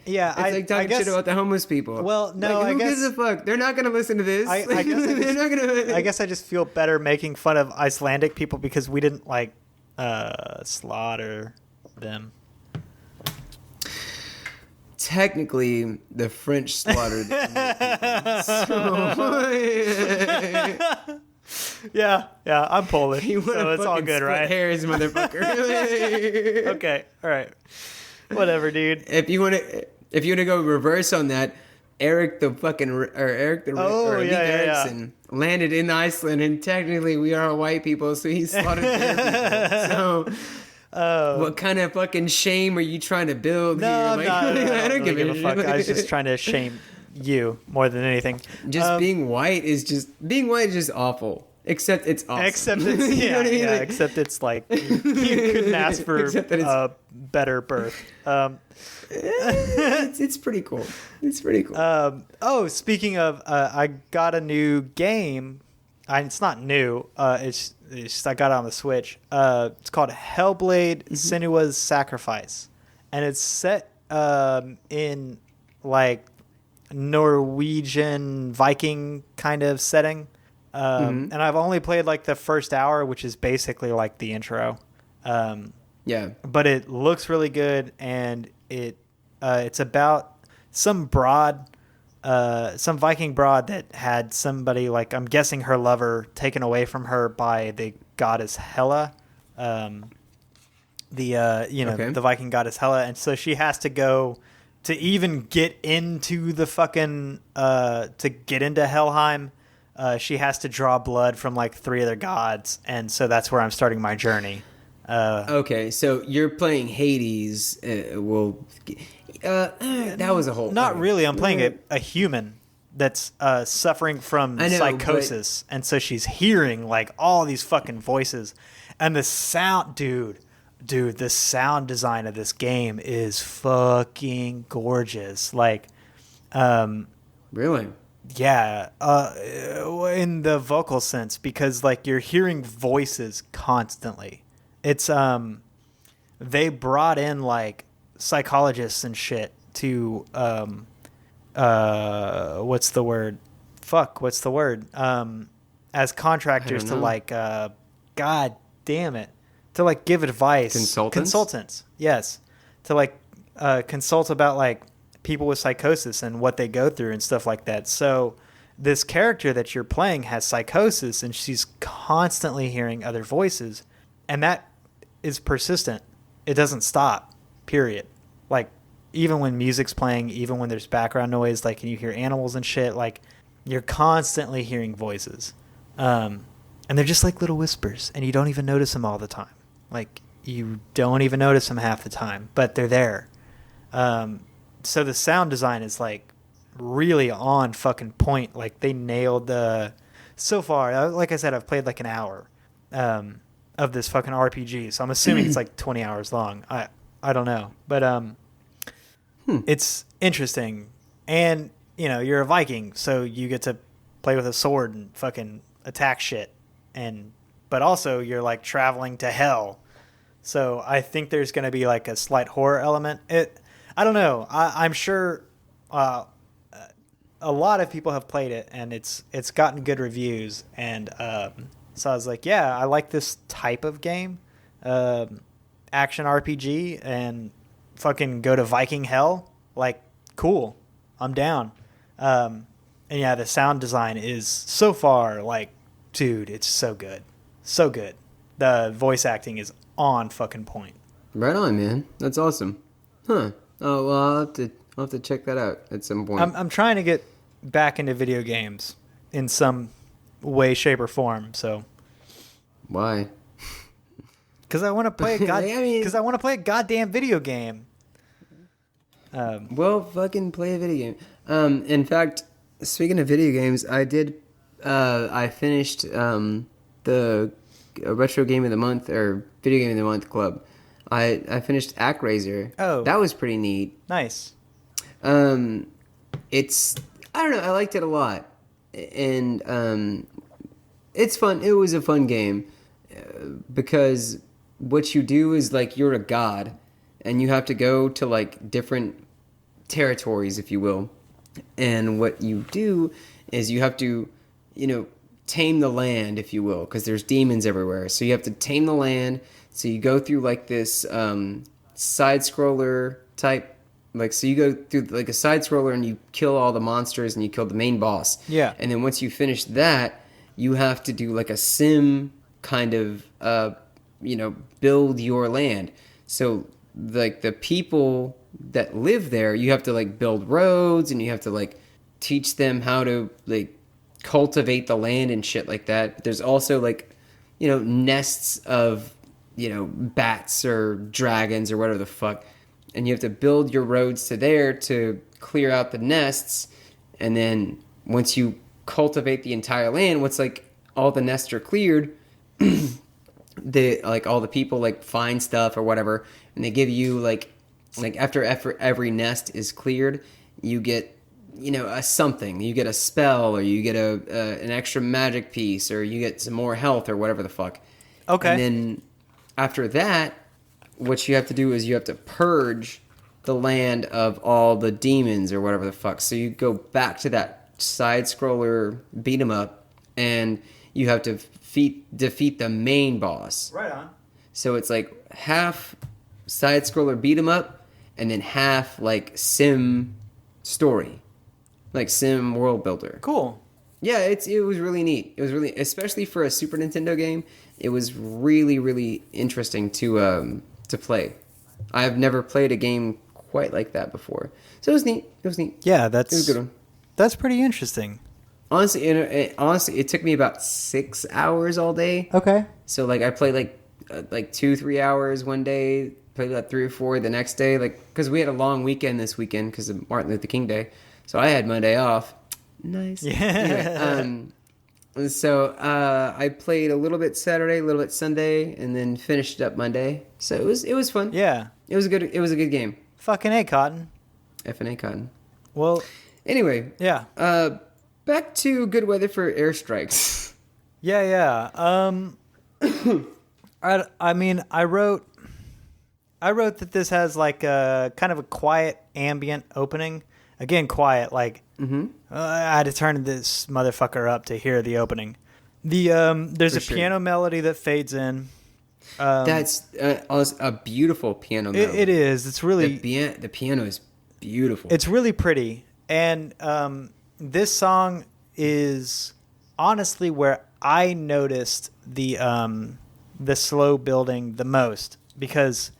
yeah. It's like talking shit about the homeless people. Well, no, like, who gives a fuck? They're not gonna listen to this. I guess I just feel better making fun of Icelandic people because we didn't slaughter them. technically the French slaughtered Yeah, I'm Polish, you so it's all good, right? Hairs, motherfucker. Okay, all right, whatever, dude. If you want to go reverse on that, Eric the Erickson landed in Iceland, and technically we are white people, so he slaughtered their people. So, what kind of fucking shame are you trying to build No, here? I'm Like, not. I don't give a fuck. shit. I was just trying to shame you more than anything. Being white is just awful. Except it's awesome. Except it's You know what I mean? Like, except it's like you couldn't ask for a better birth. it's pretty cool. It's pretty cool. Speaking of, I got a new game. It's not new. It's just I got it on the Switch. It's called Hellblade: Senua's Sacrifice, and it's set in like Norwegian Viking kind of setting. And I've only played like the first hour, which is basically like the intro. Yeah. But it looks really good, and it's about some Viking broad that had somebody, like, I'm guessing her lover, taken away from her by the goddess Hela. The Viking goddess Hela, and so she has to go to even get into the fucking to get into Helheim. She has to draw blood from like 3 other gods, and so that's where I'm starting my journey. Okay, so you're playing Hades. That was a whole. Not really. I'm playing a human that's suffering from psychosis, and so she's hearing like all these fucking voices, and the sound, dude, the sound design of this game is fucking gorgeous. Like, really. Yeah, in the vocal sense, because like you're hearing voices constantly. It's they brought in like psychologists and shit to what's the word? As contractors to like god damn it, to like give advice. Consultants. Yes. To like consult about like people with psychosis and what they go through and stuff like that. So this character that you're playing has psychosis, and she's constantly hearing other voices, and that is persistent. It doesn't stop, period. Like, even when music's playing, even when there's background noise, like, and you hear animals and shit, like, you're constantly hearing voices. And they're just like little whispers, and you don't even notice them all the time. Like, you don't even notice them half the time, but they're there. So the sound design is like really on fucking point. Like, they nailed so far, like I said, I've played like an hour of this fucking RPG, so I'm assuming it's like 20 hours long. I don't know, but it's interesting. And you know, you're a Viking, so you get to play with a sword and fucking attack shit, but also you're like traveling to hell. So I think there's going to be like a slight horror element. I don't know. I'm sure a lot of people have played it, and it's gotten good reviews. And so I was like, yeah, I like this type of game, action RPG, and fucking go to Viking hell. Like, cool, I'm down. And yeah, the sound design is so far like, dude, it's so good, so good. The voice acting is on fucking point. Right on, man. That's awesome. Huh. Oh, well, I'll have to check that out at some point. I'm trying to get back into video games in some way, shape, or form. So why? Because I want to play a goddamn video game. Well, fucking play a video game. In fact, speaking of video games, I finished the retro game of the month or video game of the month club. I finished ActRaiser. Oh, that was pretty neat. Nice. It's, I don't know, I liked it a lot, and it's fun. It was a fun game because what you do is like you're a god, and you have to go to like different territories, if you will, and what you do is you have to, tame the land, if you will, because there's demons everywhere. So you have to tame the land. So you go through like this side scroller type Like, so you go through like a side scroller and you kill all the monsters and you kill the main boss. Yeah. And then once you finish that, you have to do like a sim kind of, build your land. So like the people that live there, you have to like build roads and you have to like teach them how to like cultivate the land and shit like that. There's also like, nests of, bats or dragons or whatever the fuck. And you have to build your roads to there to clear out the nests. And then once you cultivate the entire land, once like all the nests are cleared, all the people like find stuff or whatever, and they give you like after every nest is cleared, you get a something. You get a spell, or you get an extra magic piece, or you get some more health or whatever the fuck. Okay. And then after that, what you have to do is you have to purge the land of all the demons or whatever the fuck. So you go back to that side scroller beat 'em up, and you have to defeat the main boss. Right on. So it's like half side scroller beat 'em up, and then half like sim story, like sim world builder. Cool. Yeah, it was really neat. It was really, especially for a Super Nintendo game, it was really, really interesting to play. I've never played a game quite like that before, so it was neat. It was neat. Yeah, It was a good one. That's pretty interesting. Honestly, it took me about 6 hours all day. Okay. So like I played like 2-3 hours one day, played like 3 or 4 the next day, like because we had a long weekend this weekend because of Martin Luther King Day, so I had Monday off. Nice. Yeah. Anyway, so I played a little bit Saturday, a little bit Sunday, and then finished up Monday. So it was fun. Yeah. It was a good game. Fucking A, Cotton. FNA Cotton. Well, Anyway, yeah. back to good weather for airstrikes. Yeah. I wrote that this has like a kind of a quiet ambient opening. Again, quiet. Like I had to turn this motherfucker up to hear the opening. There's a piano melody that fades in. That's a beautiful piano melody. It is. It's really the piano is beautiful. It's really pretty, and this song is honestly where I noticed the slow building the most, because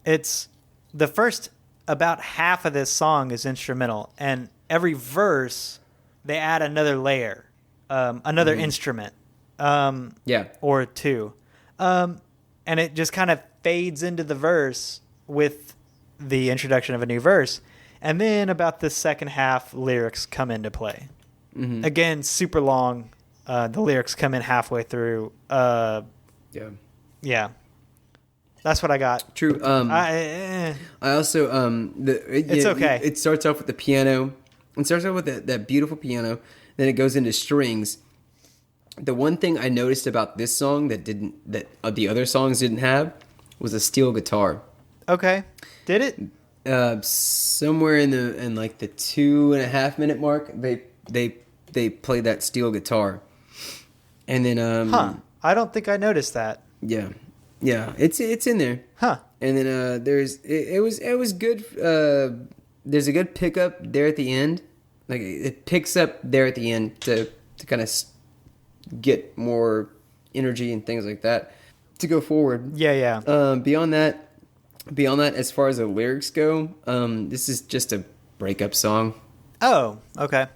it's the first about half of this song is instrumental, and every verse they add another layer, another instrument, or two, and it just kind of fades into the verse with the introduction of a new verse, and then about the second half, lyrics come into play. Again, super long. The lyrics come in halfway through. Yeah. That's what I got. True. I also it's okay. It starts off with the piano. It starts off with that beautiful piano. Then it goes into strings. The one thing I noticed about this song that the other songs didn't have was a steel guitar. Okay. Did it? Somewhere in like the 2.5 minute mark, they play that steel guitar, and then I don't think I noticed that. Yeah, it's in there. And then it was good. There's a good pickup there at the end. Like it picks up there at the end to kind of get more energy and things like that to go forward. Yeah. Beyond that, as far as the lyrics go, this is just a breakup song. Oh, okay.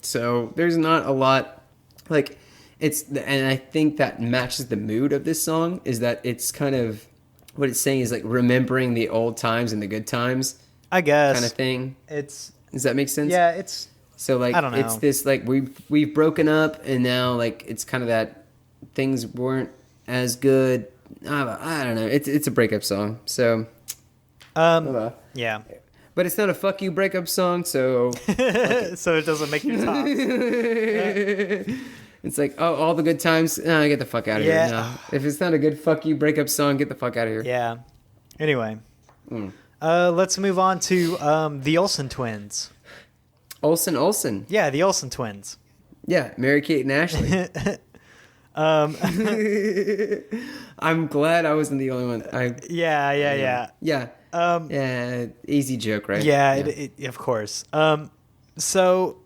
So there's not a lot, like and I think that matches the mood of this song, is that it's kind of, what it's saying is like remembering the old times and the good times, I guess, kind of thing. Does that make sense? Yeah, it's, so like, I don't know. It's this like we've broken up, and now like it's kind of that things weren't as good. I don't know. It's a breakup song. So yeah. But it's not a fuck you breakup song, so so it doesn't make you talk. It's like, oh, all the good times, get the fuck out of here. No. If it's not a good fuck you breakup song, get the fuck out of here. Yeah. Anyway, let's move on to the Olsen twins. Olsen. Yeah, the Olsen twins. Yeah, Mary Kate and Ashley. I'm glad I wasn't the only one. Yeah. Yeah, easy joke, right? Yeah, of course. So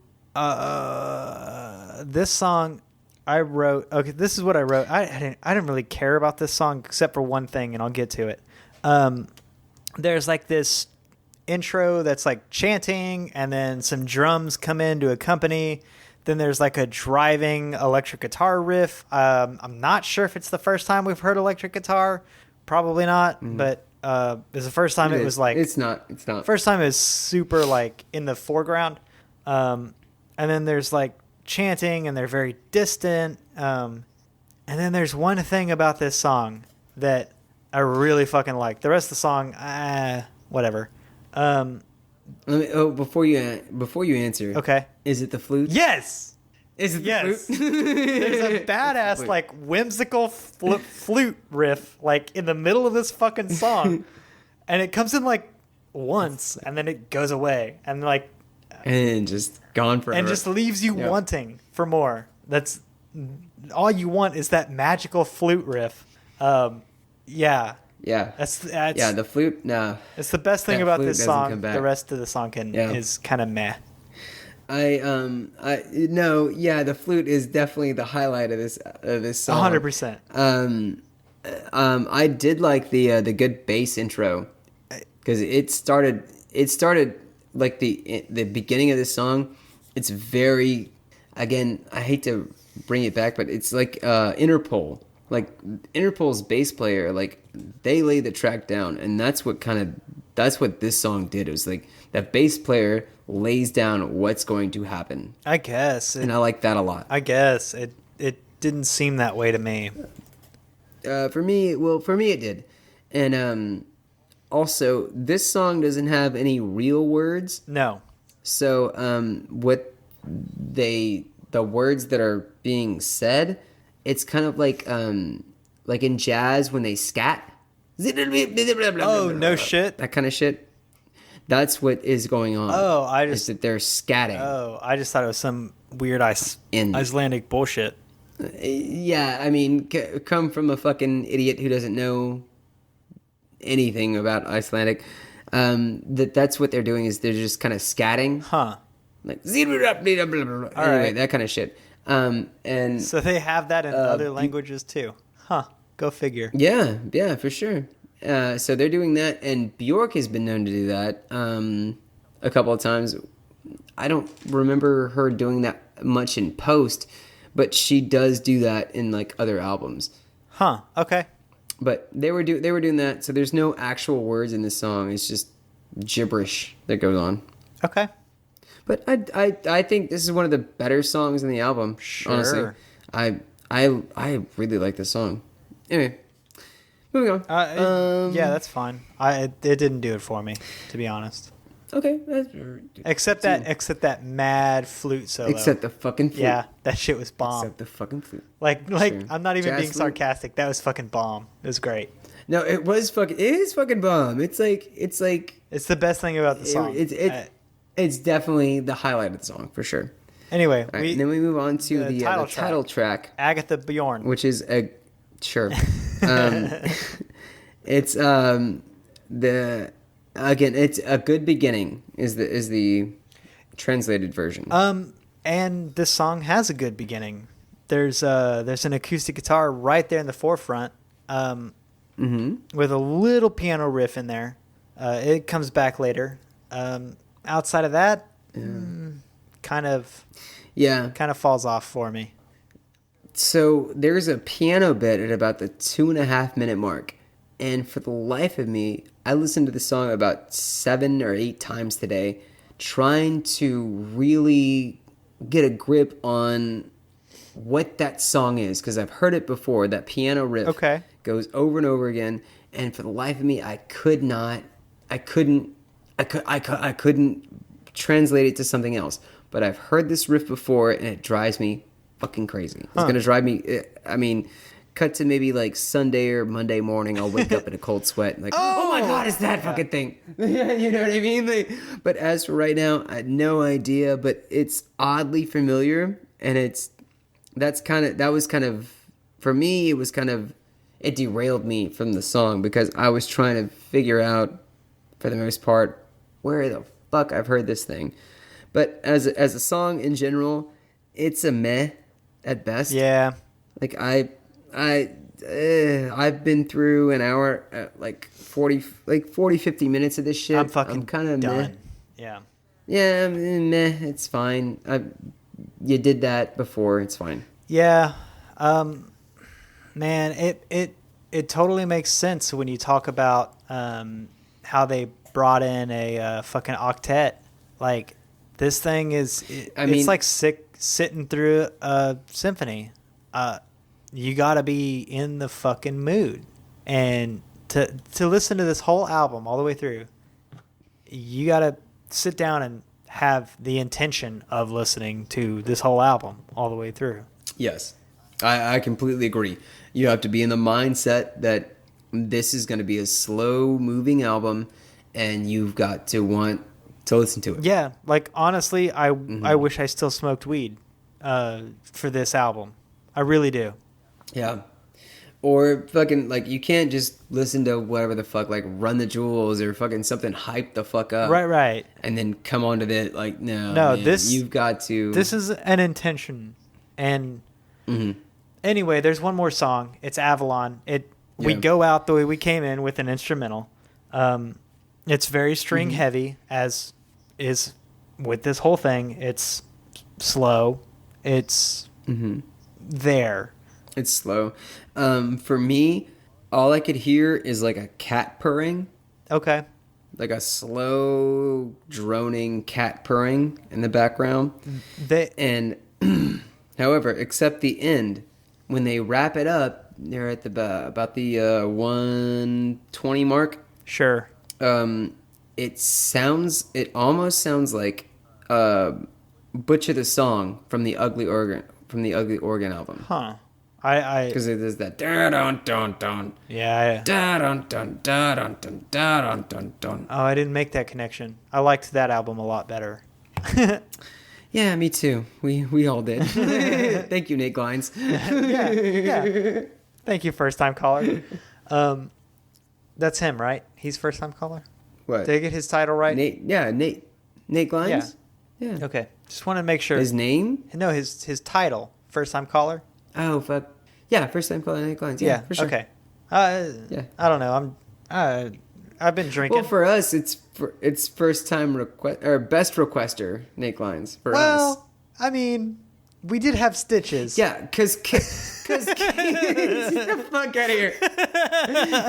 this song I wrote. Okay, this is what I wrote. I didn't really care about this song except for one thing, and I'll get to it. There's like this intro that's like chanting, and then some drums come in to accompany. Then there's like a driving electric guitar riff. I'm not sure if it's the first time we've heard electric guitar. Probably not, but it's the first time it was like... It's not. First time it was super like in the foreground. And then there's like chanting and they're very distant. And then there's one thing about this song that I really fucking like. The rest of the song, whatever. Before you answer, Okay. Is it the flute? Yes. Is it the Yes. flute? There's a badass like whimsical flute riff like in the middle of this fucking song, and it comes in like once and then it goes away and like and just gone forever and just leaves you wanting for more. That's all you want is that magical flute riff. Yeah. That's the flute. No, it's the best thing about this song. The rest of the song is kind of meh. The flute is definitely the highlight of this song. 100%. I did like the good bass intro because it started like the beginning of this song. It's very, again, I hate to bring it back, but it's like Interpol. Like Interpol's bass player, like they lay the track down, and that's what this song did. It was like that bass player lays down what's going to happen. I guess, and I like that a lot. I guess it didn't seem that way to me. For me it did, and also this song doesn't have any real words. No. So the words that are being said. It's kind of like in jazz when they scat. Oh, no shit. That kind of shit. That's what is going on. Oh, is that they're scatting. Oh, I just thought it was some weird Icelandic bullshit. Yeah, I mean, come from a fucking idiot who doesn't know anything about Icelandic. That's what they're doing is they're just kind of scatting. Huh. Like anyway, that kind of shit. And so they have that in other languages too. Huh. Go figure. Yeah, for sure. So they're doing that, and Bjork has been known to do that a couple of times. I don't remember her doing that much in post, but she does do that in like other albums. Huh. Okay. But they were doing that, so there's no actual words in this song. It's just gibberish that goes on. Okay. But I think this is one of the better songs in the album. Sure. Honestly, I really like this song. Anyway, moving on. Yeah, that's fine. It didn't do it for me, to be honest. Okay. Except that mad flute solo. Except the fucking flute. Yeah, that shit was bomb. Except the fucking flute. Like sure. I'm not even Jazz being sarcastic. That was fucking bomb. It was great. No, it is fucking bomb. It's the best thing about the song. It's definitely the highlight of the song for sure. Anyway, and then we move on to the title track, Agatha Bjorn, which is sure. It's it's a good beginning is the translated version. And this song has a good beginning. There's an acoustic guitar right there in the forefront, with a little piano riff in there. It comes back later. Outside of that, kind of falls off for me. So there's a piano bit at about the 2.5 minute mark. And for the life of me, I listened to the song about 7 or 8 times today, trying to really get a grip on what that song is. Because I've heard it before. That piano riff goes over and over again. And for the life of me, I couldn't translate it to something else. But I've heard this riff before, and it drives me fucking crazy. It's going to drive me... cut to maybe like Sunday or Monday morning, I'll wake up in a cold sweat. Like, oh my God, it's that fucking thing. You know what I mean? But as for right now, I had no idea, but it's oddly familiar. And that was kind of for me, it was kind of, it derailed me from the song because I was trying to figure out, for the most part, where the fuck I've heard this thing. But as a song in general, it's a meh at best. Yeah. Like I've been through an hour, 40, 50 minutes of this shit. I'm fucking kind of done. meh. Yeah. Yeah, meh. It's fine. You did that before. It's fine. Yeah. Man, it totally makes sense when you talk about how they brought in a fucking octet. Like, this thing is, it's like sitting through a symphony. You gotta be in the fucking mood. And to listen to this whole album all the way through, you gotta sit down and have the intention of listening to this whole album all the way through. Yes, I completely agree. You have to be in the mindset that this is going to be a slow-moving album, and you've got to want to listen to it. Yeah, like, honestly, I wish I still smoked weed for this album. I really do. Yeah. Or fucking, like, you can't just listen to whatever the fuck, like, Run the Jewels or fucking something hyped the fuck up. Right. And then come on to the, like, no, man, you've got to... This is an intention. And anyway, there's one more song. It's Avalon. We go out the way we came in with an instrumental. It's very string heavy, as is with this whole thing. It's slow. It's there. It's slow. For me, all I could hear is like a cat purring. Okay. Like a slow, droning cat purring in the background. However, except the end, when they wrap it up, they're at about the 120 mark. Sure. It almost sounds like Butcher the Song from the Ugly Organ album. Huh. Because there's that da dun dun dun. Yeah. Da dun dun da dun dun da dun dun dun. Oh, I didn't make that connection. I liked that album a lot better. Yeah, me too. We all did. Thank you, Nate Glines. Yeah. Thank you, first time caller. That's him, right? He's first time caller. What? Did I get his title right? Nate Glines. Yeah. Okay. Just want to make sure. His name? No, his title. First time caller. Oh fuck. Yeah, first time caller Nate Glines. Yeah, for sure. Okay. Yeah. I don't know. I've been drinking. Well, for us, it's first time request or best requester Nate Glines for us. Well, I mean, we did have Stitches. Yeah, because get the fuck out of here.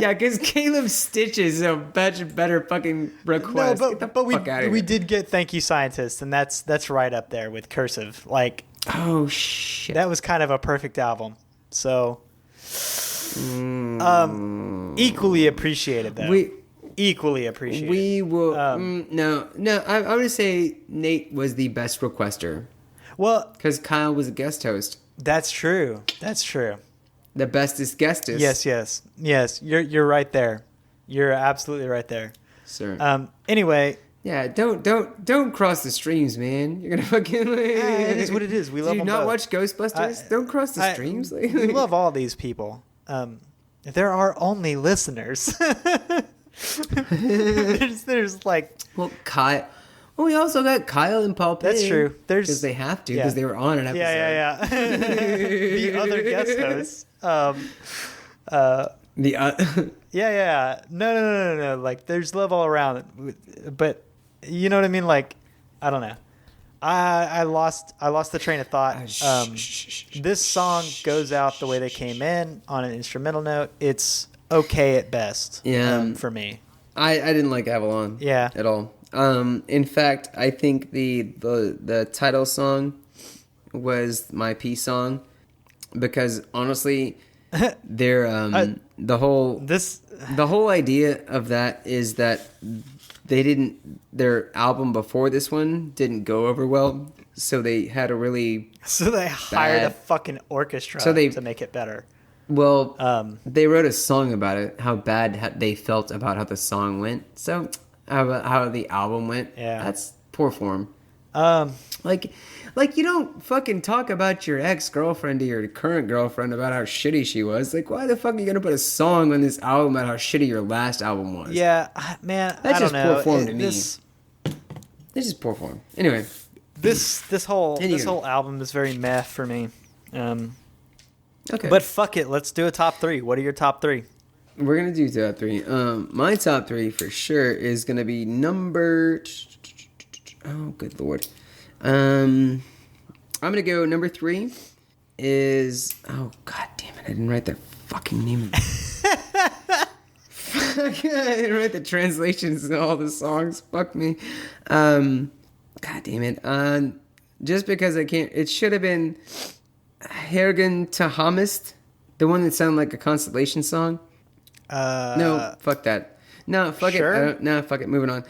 Yeah, because Caleb Stitches is a much better fucking request. No, but we did get Thank You Scientist, and that's right up there with Cursive. Like, oh shit, that was kind of a perfect album. So, equally appreciated though. Equally appreciated. We will. No. I'm going to say Nate was the best requester. Well, because Kyle was a guest host. That's true. The bestest guestest. Yes. You're right there. You're absolutely right there, sir. Anyway. Yeah. Don't cross the streams, man. You're gonna fucking. It is what it is. We love. Do you not watch Ghostbusters? Don't cross the streams. We love all these people. There are only listeners. there's like. Well, Kyle. Well, we also got Kyle and Paul Penn. That's true. Because they have to, because they were on an episode. Yeah. The other guest hosts. Yeah. No. Like, there's love all around. But, you know what I mean? Like, I don't know. I lost the train of thought. This song goes out the way they came in on an instrumental note. It's okay at best. Yeah. For me. I didn't like Avalon. Yeah. At all. In fact, I think the title song was my peace song because honestly, the whole idea of that is that their album before this one didn't go over well, so they had a really hired a fucking orchestra to make it better. Well, they wrote a song about it, how bad they felt about how the song went. So. How the album went. Yeah. That's poor form. Like you don't fucking talk about your ex-girlfriend to your current girlfriend about how shitty she was. Like, why the fuck are you gonna put a song on this album about how shitty your last album was? Yeah, man, That's I don't just know. poor form to me. This is poor form. Anyway, this whole album is very meh for me. Okay, but fuck it, let's do a top 3. What are your top 3? We're gonna do top 3. My top 3 for sure is gonna be number. Oh, good lord. I'm gonna go number 3 is, oh god damn it, I didn't write the fucking name of it. I didn't write the translations of all the songs. Fuck me. God damn it. Just because I can't, it should have been Hergen Tahamist, the one that sounded like a constellation song. No, fuck that. No, fuck sure? it. No, fuck it. Moving on.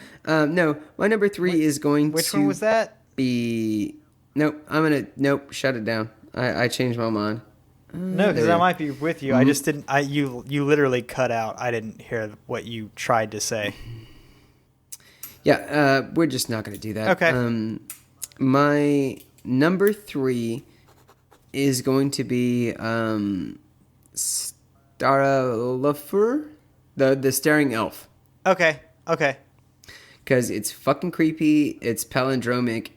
No, my number 3 is going Which to one was that? be. Nope. Shut it down. I changed my mind. No, because I might be with you. I just didn't. You literally cut out. I didn't hear what you tried to say. Yeah, we're just not going to do that. Okay. My number 3 is going to be Starlufur, the Staring Elf. Okay. Because it's fucking creepy, it's palindromic,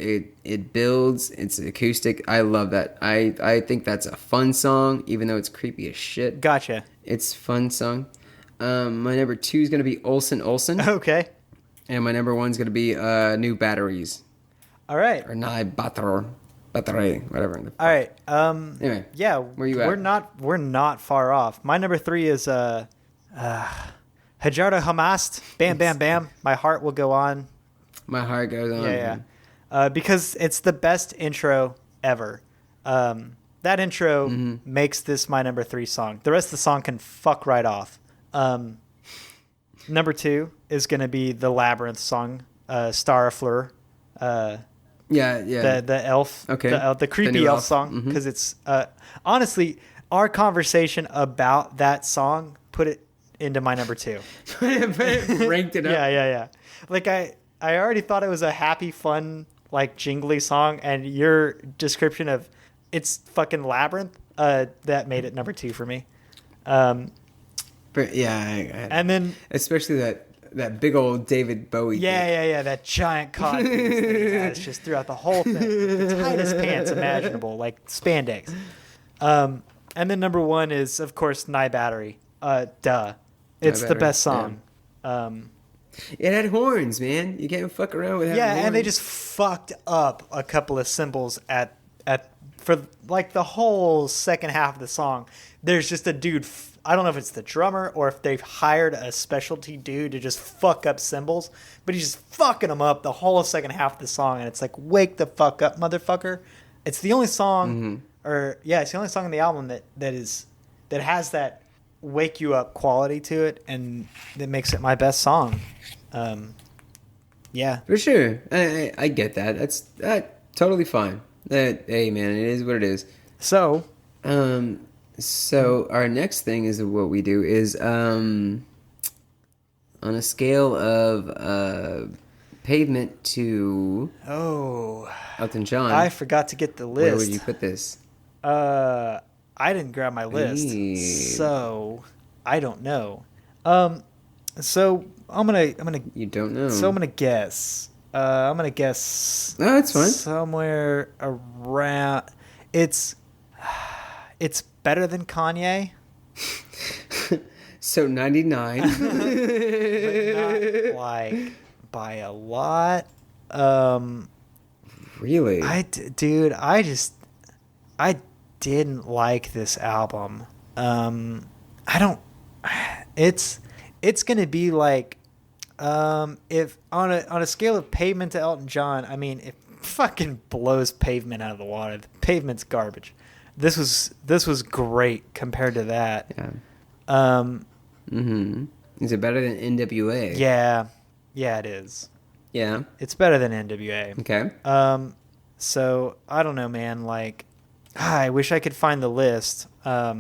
it builds, it's acoustic. I love that. I think that's a fun song, even though it's creepy as shit. Gotcha. It's a fun song. My number 2 is going to be Olsen. Okay. And my number 1 is going to be New Batteries. All right. Or Nye Battery, whatever. All right. Anyway, yeah, where you at? We're not far off. My number 3 is Hajarda Hamast, Bam Bam Bam, My Heart Will Go On. My heart goes on. Yeah. Because it's the best intro ever. That intro makes this my number 3 song. The rest of the song can fuck right off. Number 2 is going to be the Labyrinth song, Starfleur. Yeah. The elf. Okay. The creepy elf song. Because it's, honestly, our conversation about that song put it into my number 2. Ranked it up. Yeah. Like I already thought it was a happy, fun, like jingly song, and your description of it's fucking Labyrinth, that made it number 2 for me. But yeah, and then especially that big old David Bowie. Yeah, that giant cod piece that he has just throughout the whole thing, the tightest pants imaginable, like spandex. And then number 1 is of course Nye Battery. Duh. It's the best song. Yeah. It had horns, man. You can't fuck around with having horns. And they just fucked up a couple of cymbals for like the whole second half of the song. There's just a dude. I don't know if it's the drummer or if they've hired a specialty dude to just fuck up cymbals, but he's just fucking them up the whole second half of the song, and it's like, wake the fuck up, motherfucker. It's the only song, it's the only song on the album that has that wake you up quality to it, and that makes it my best song. Yeah, for sure. I get that. That's totally fine. Hey man, it is what it is. So our next thing is what we do is on a scale of Pavement to Elton John. I forgot to get the list. Where would you put this? I didn't grab my list, so I don't know. So I'm gonna. You don't know. So I'm gonna guess. I'm gonna guess. No, that's fine. Somewhere around. It's better than Kanye. So 99. But not like by a lot. Really? I didn't like this album. It's gonna be like, if on a scale of Pavement to Elton John, I mean, it fucking blows Pavement out of the water. The Pavement's garbage. This was great compared to that. Yeah. Is it better than NWA? Yeah, it is. Yeah. It's better than NWA. Okay. So I don't know, man. Like, I wish I could find the list. Sorry.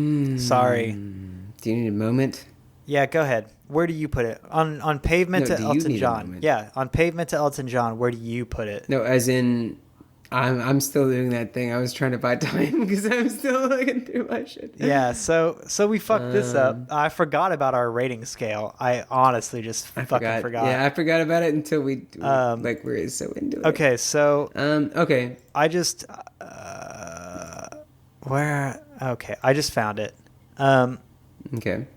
Do you need a moment? Yeah, go ahead. Where do you put it? On Pavement No, to do you Elton need a John. moment? Yeah, on Pavement to Elton John, where do you put it? No, as in, I'm still doing that thing. I was trying to buy time because I'm still looking through my shit. Yeah, so we fucked this up. I forgot about our rating scale. I honestly just fucking forgot. Yeah, I forgot about it until we we're so into it. Okay, so okay. I just where okay, I just found it. Okay.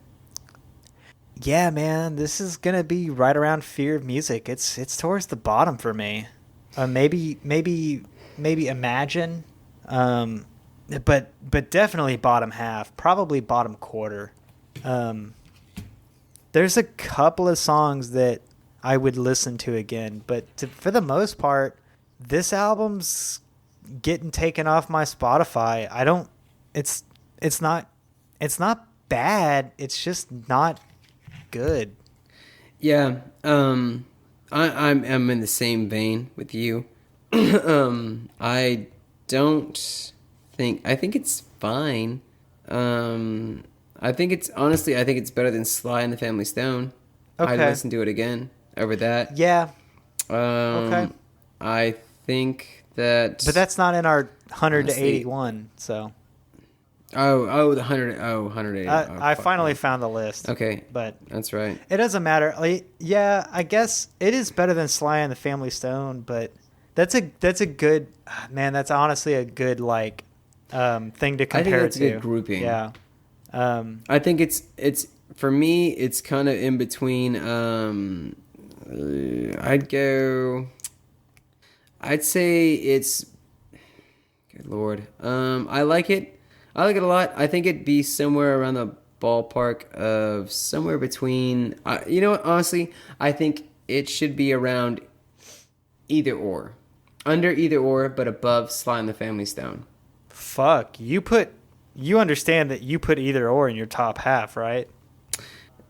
Yeah, man, this is gonna be right around Fear of Music. It's towards the bottom for me. Maybe Imagine, but definitely bottom half. Probably bottom quarter. There's a couple of songs that I would listen to again, but for the most part, this album's getting taken off my Spotify. I don't. It's not bad. It's just not good. Yeah, I'm in the same vein with you. I think it's fine. I think it's better than Sly and the Family Stone. Okay. I'd listen to it again over that. Yeah. Okay. I think that, But that's not in our 100 to Honestly- 81. So the 180. I finally found the list. Okay, But that's right. it doesn't matter. Yeah, I guess it is better than Sly and the Family Stone, but that's a good man. That's honestly a good thing to compare that's it to. a good grouping. Yeah. I think it's for me. It's kind of in between. I'd say it's. Good Lord. I like it. I like it a lot. I think it'd be somewhere around the ballpark of somewhere between. You know what? Honestly, I think it should be around either or, under either or, but above Sly and the Family Stone. Fuck. You understand that you put either or in your top half, right?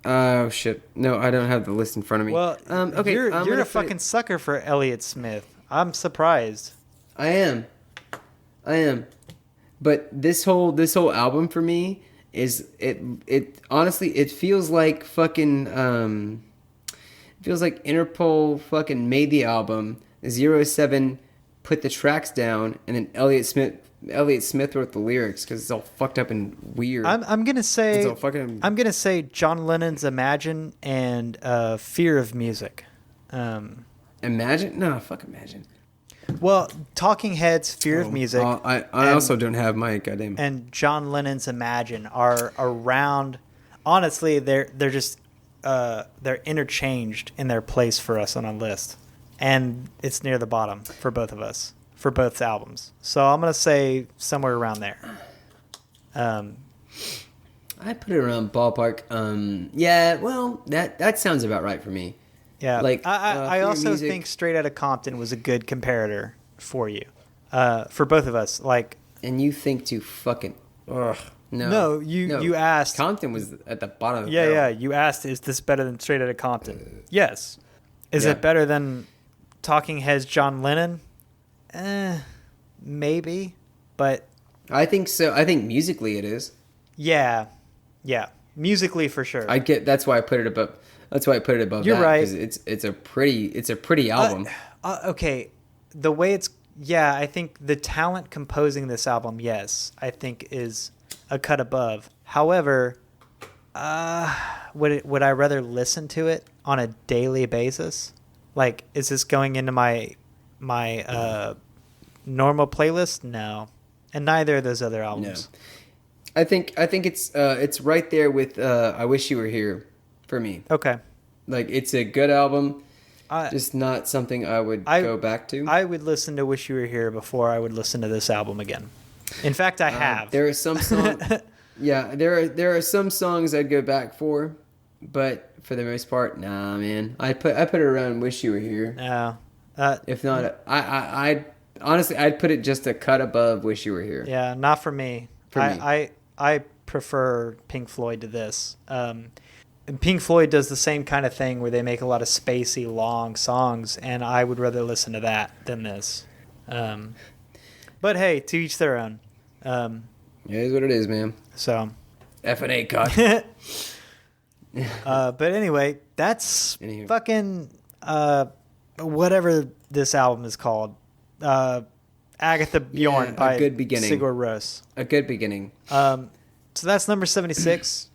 Oh shit! No, I don't have the list in front of me. Well, okay, you're a fucking sucker for Elliott Smith. I'm surprised. I am. But this whole album for me is it honestly it feels like fucking feels like Interpol fucking made the album, 07 put the tracks down, and then Elliott Smith wrote the lyrics because it's all fucked up and weird. I'm gonna say It's all fucking- I'm gonna say John Lennon's Imagine and Fear of Music. Imagine? No, fuck Imagine. Well, Talking Heads, Fear of Music. I also don't have my goddamn. And John Lennon's Imagine are around. Honestly, they're just they're interchanged in their place for us on a list, and it's near the bottom for both of us for both albums. So I'm gonna say somewhere around there. I put it around ballpark. Yeah, well, that sounds about right for me. Yeah, Like, I Fear of also Music- think Straight Outta Compton was a good comparator for you, for both of us. Like, And you think to fucking ugh. No, you asked. Compton was at the bottom of the Yeah, barrel. you asked, is this better than Straight Outta Compton? Yes. Is Yeah. it better than Talking Heads John Lennon? Maybe, but I think so. I think musically it is. yeah, musically for sure. That's why I put it above. That's why I put it above. You're that, right. 'cause it's a pretty album. Okay, the way I think the talent composing this album, yes, I think is a cut above. However, would I rather listen to it on a daily basis? Like, is this going into my normal playlist? No, and neither of those other No, albums. I think it's right there with I Wish You Were Here for me. Okay, Like, it's a good album, I just not something I would go back to. I would listen to Wish You Were Here before I would listen to this album again. In fact, I have. There are some songs. Yeah, there are some songs I'd go back for, but for the most part, nah, man. I put it around Wish You Were Here. No. If not, I honestly I'd put it just a cut above Wish You Were Here. Yeah, not for me. For me. I prefer Pink Floyd to this. And Pink Floyd does the same kind of thing where they make a lot of spacey, long songs, and I would rather listen to that than this. But hey, to each their own. It is what it is, man. So F&A cut. But anyway, that's Anywho. fucking whatever this album is called. Agatha Bjorn by A Good Beginning. Sigur Ros. A Good Beginning. So that's number 76.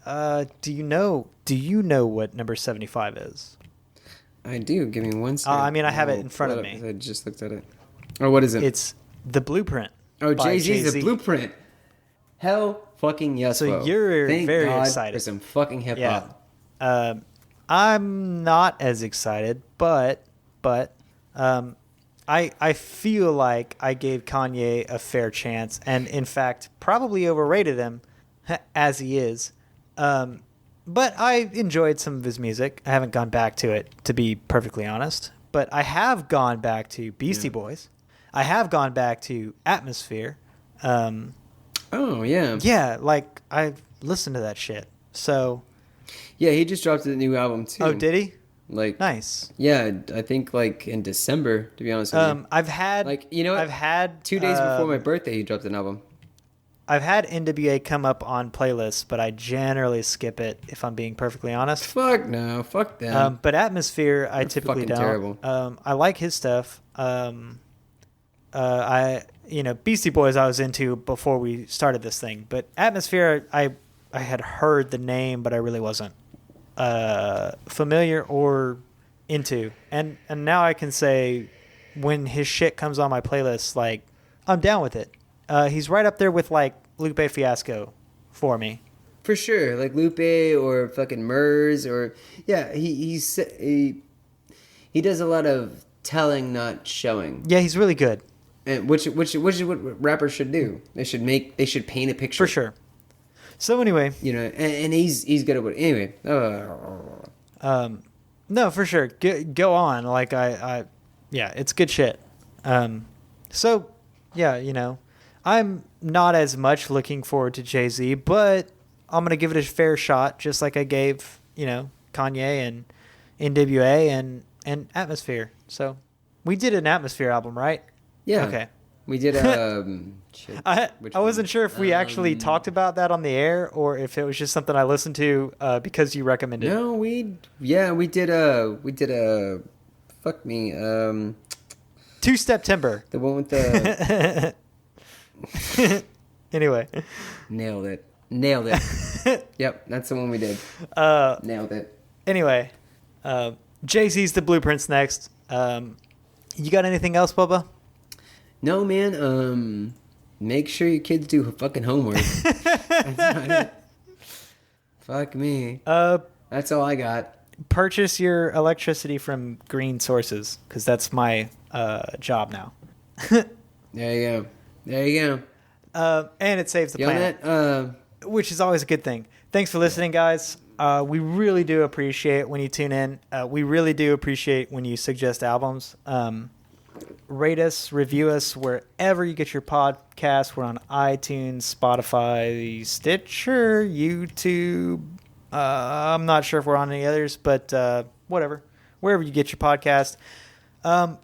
Do you know what number 75 is? I do. Give me one second. I mean, I have it in front of me. I just looked at it. Oh, what is it? It's The Blueprint. Oh, by Jay-Z's Jay-Z. The Blueprint. Hell fucking yes. So whoa. you're Thank very God excited for some fucking hip hop. Yeah. I'm not as excited, but I feel like I gave Kanye a fair chance, and in fact probably overrated him as he is. But I enjoyed some of his music. I haven't gone back to it, to be perfectly honest. But I have gone back to Beastie Boys. I have gone back to Atmosphere. Oh yeah. Yeah, like I've listened to that shit. So. Yeah, he just dropped a new album too. Oh, did he? Like Nice. Yeah, I think like in December. To be honest with you. I've had Like, you know what? I've had 2 days before my birthday, he dropped an album. I've had NWA come up on playlists, but I generally skip it if I'm being perfectly honest. Fuck no, fuck them. But Atmosphere, I They're typically fucking don't. terrible. I like his stuff. Beastie Boys I was into before we started this thing, but Atmosphere I had heard the name, but I really wasn't familiar or into. And now I can say when his shit comes on my playlist, like I'm down with it. He's right up there with like Lupe Fiasco for me. For sure, like Lupe or fucking Murs or yeah, he does a lot of telling, not showing. Yeah, he's really good. And which is what rappers should do. They should paint a picture. For sure. So anyway, You know, and he's good at what. Anyway, no, for sure. Go on. Like yeah, it's good shit. So yeah, I'm not as much looking forward to Jay-Z, but I'm gonna give it a fair shot, just like I gave Kanye and NWA and Atmosphere. So we did an Atmosphere album, right? yeah. Okay. We did shit. I Which wasn't one? sure if we actually talked about that on the air or if it was just something I listened to because you recommended. No, we did a fuck me Two-Step Timber. the one with the Anyway. nailed it. Yep, that's the one we did. Nailed it. Anyway, Jay-Z's The Blueprint's next. You got anything else, Bubba? No, man. Make sure your kids do fucking homework. That's not it. Fuck me. That's all I got. Purchase your electricity from green sources, because that's my job now. There you go. And it saves the You on planet, that? which is always a good thing. Thanks for listening, guys. We really do appreciate when you tune in. We really do appreciate when you suggest albums. Rate us, review us wherever you get your podcasts. We're on iTunes, Spotify, Stitcher, YouTube. I'm not sure if we're on any others, but whatever. Wherever you get your podcast.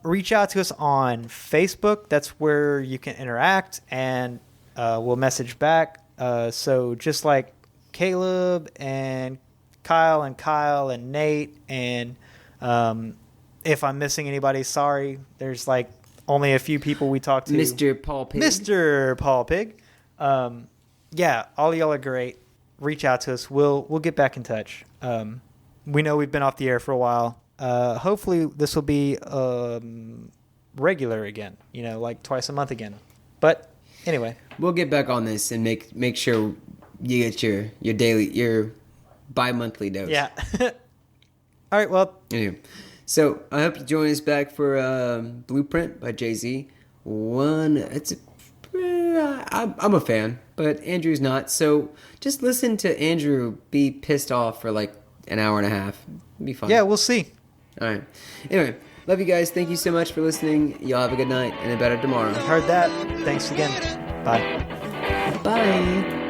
Reach out to us on Facebook. That's where you can interact, and we'll message back. So just like Caleb and Kyle and Nate and if I'm missing anybody, sorry. There's like only a few people we talk to. Mr. Paul Pig. Mr. Paul Pig. Yeah, all y'all are great. Reach out to us. We'll get back in touch. We know we've been off the air for a while. Hopefully this will be regular again. Like twice a month again. But anyway, We'll get back on this and make sure you get your bi-monthly dose. yeah. All right. Well, Anyway, so I hope you join us back for Blueprint by Jay-Z. I'm a fan, but Andrew's not. So just listen to Andrew be pissed off for like an hour and a half. It'll be fun. yeah, we'll see. All right. Anyway, love you guys. Thank you so much for listening. Y'all have a good night and a better tomorrow. Heard that. Thanks again. Bye. Bye.